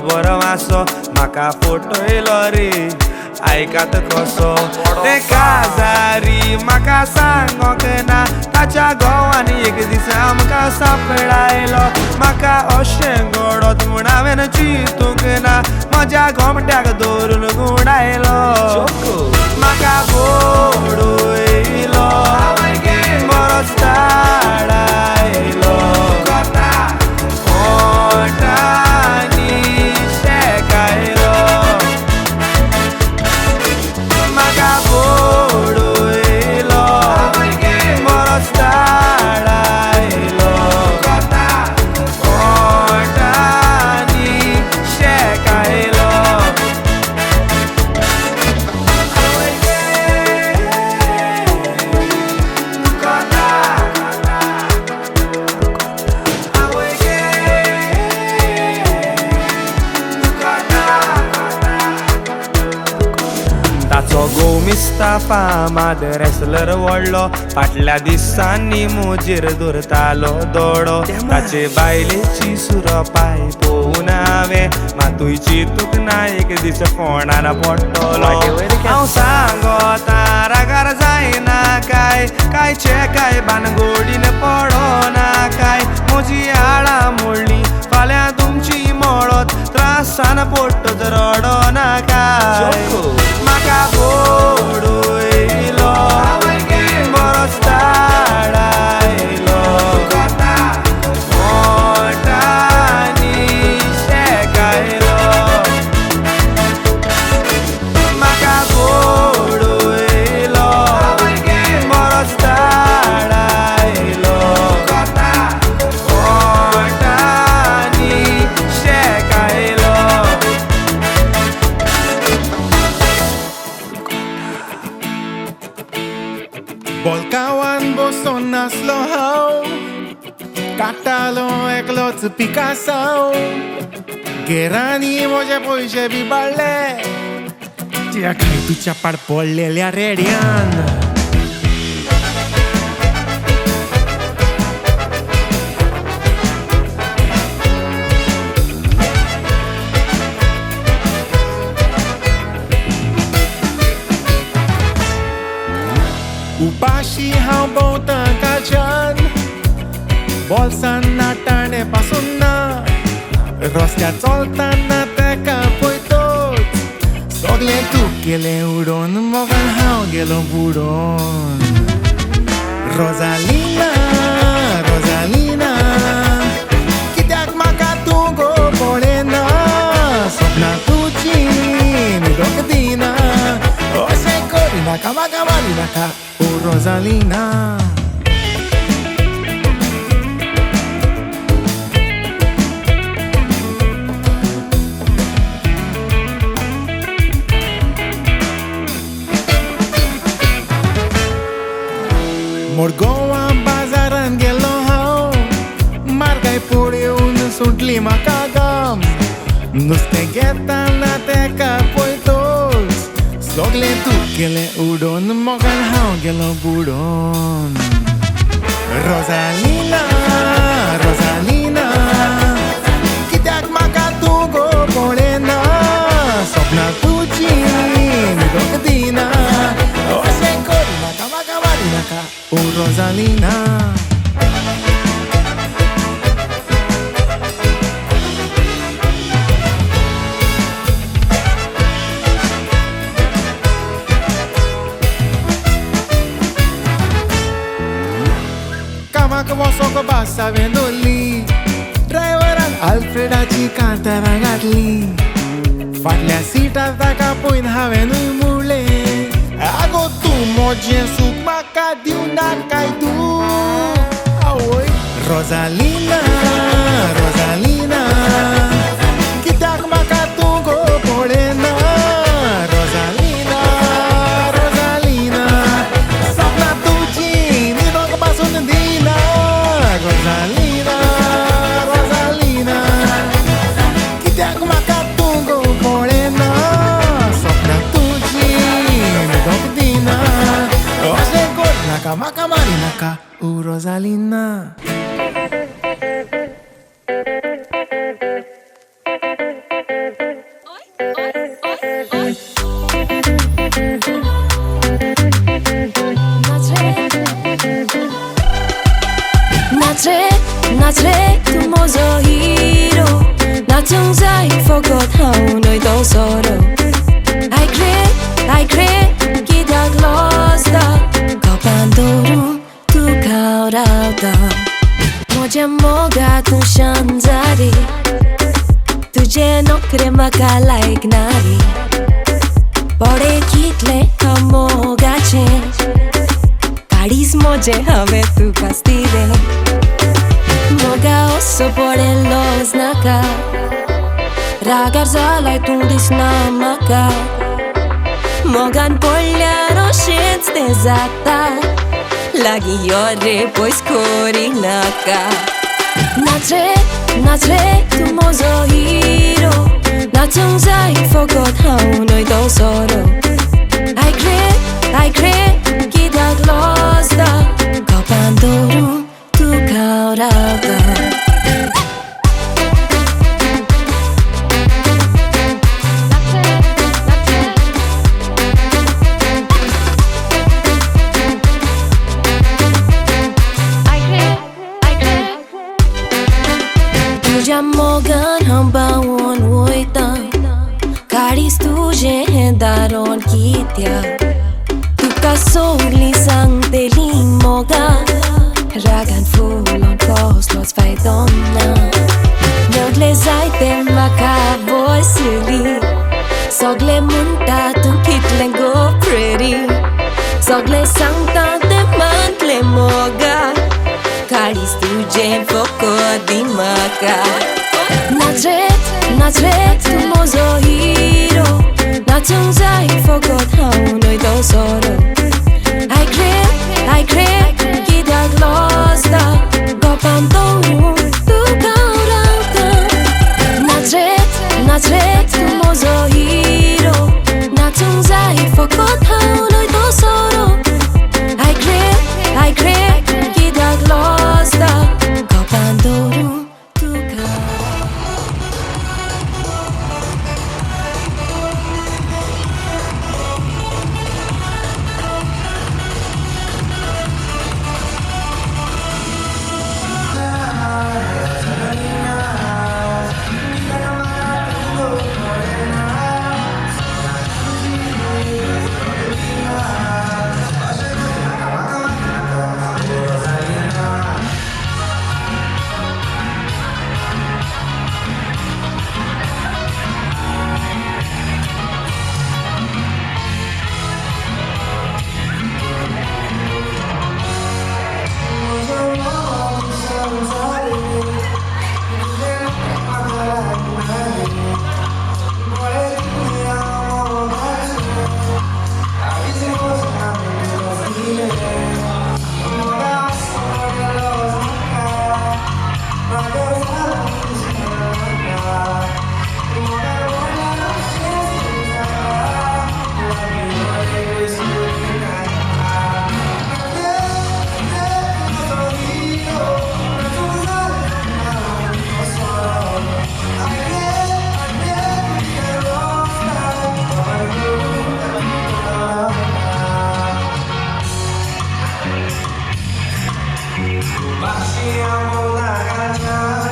बरो वासो म्हाका फटयलो रे आयकात कसो ते काजारी म्हाका सांगोक ना ताच्या घोवान एक दीस आमकां सांपडायलो म्हाका अशें घडत म्हूण हांवें चिंतूंक ना म्हज्या घोमट्याक धरून गुंडायलो म्हाका फोडूयलो बरोच ताडायलो ओटांनी शेकायलो म्हाका फोडूयलो बरोच ताडायलो ओटांनी शेकायलो मुस्ताफा माद रेसलर वडलो फाटल्या दिसांनी मुजेर धरतालो दोडो ताचे बायलेची सुरपाय पळोवन हांवें मातूय चिंतूंक ना एक दीस फोंडार पडटलो हांव सांगता रागार जायना काय कांयचे काय भानगडीन पडोना काय म्हजी आळा मोडली फाल्यां तुमची मोडत त्रासान पडट जर रडोना काय म्हाका फोडूयलो बरोच ताडायलो ओटांनी शेकायलो म्हाका फोडूयलो बरोच ताडायलो ओटांनी शेकायलो बॉलकावान बसून नासलो हांव काडटालो एकलोच पिकासांव घेरांनी म्हजे पयशे बी बाळ्ळे त्या खायतुच्या पाड पडलेल्या रेड्यान उपाशी हांव भोंवता काळजान बोल्सान नाटाणे पासून ना रस्त्यार चलतना तेका पळयतोच सगलें तूं केलें उडोवन मोगान हांव गेलो बुडोवन रोजालिना रोजालिना कित्याक म्हाका तूं गो पळयना सपनां तुजीं न्हिदोंक दिना अशें करिनाका म्हाका मारिनाका ओ रोजालिना मोरगोवा बाजारान गेलो हांव मारगाय पळोवन सुटली म्हाका गाम नुस्तें घेताना तेका पळयतोच सगलें तूं केलें उडोवन मोगान हांव गेलो बुडोवन रोझालिना रोझालिना कित्याक म्हाका तूं गो पळयना सपनां तुजी न्हिदूंक दिना अशें करूं नाका म्हाका मारी नाका ओ रोझालिना कामाक वचोंक बास हांवें दवरली ड्रायव्हरान आल्फ्रेडाची कांतारां घातली फाटल्या सिटार ताका पळोवन हांवेंनूय मुळ्ळें आगो तूं म्हजें सूख म्हाका दिवना काय तूं आवय रोझालिना रोझालिना कित्याक म्हाका तूं गो पळयना रोझालिना रोझालिना सपनां तुजीं न्हिदोंक पासून दिना रोझालिना रोझालिना कित्याक म्हाका तूं गो पळयना सपनां तुजीं न्हिदोंक दिना अशें करूं नाका म्हाका मारी नाका ओ रोझालिना Nazareth, tu mozo hero 나중 사이 forgot how 너희 더 서로 I crave 기다 lost 거반도로 tu 가오라다 모자 뭐가 두 션자리 तुझे नोकरे मका लागणारी बडे कितले मोगाचे काडीच मोजे हवे तुका स्थिरे मोगा असो पडेलोच नाका रागार जालाय तूं दिसना म्हाका मोगान पडल्यार अशेंच तें जाता लागीं यो रे पयस करिनाका Nazareth, tu mozo hero 나중 사이 forgot how 너희 더 서로 I crave 기다 lost 거반도로 두 가오라가 तुझ्या मोगान हंबावून वयता काडीस तुजें दारोन कित्याक तुका सोडली सांगतेली मोगा रागान फुलोन कसलोच फायदो ना नगले जायते म्हाका बसली सगळे म्हणटा तूं कितलें गो प्रेरी सगळे सांगता तें मानतलें मोगा काडीस तुजें फकत दी म्हाका Nazareth, tu mozo hero 나중 사이 forgot how 너희 더 서로 I crave 기다 lost 거반도로 두 가오라가 Nazareth, tu mozo hero 나중 사이 forgot how 너희 더 서로 I crave 기다 lost 거반도로 두 가오라가 Masih aku lakukan,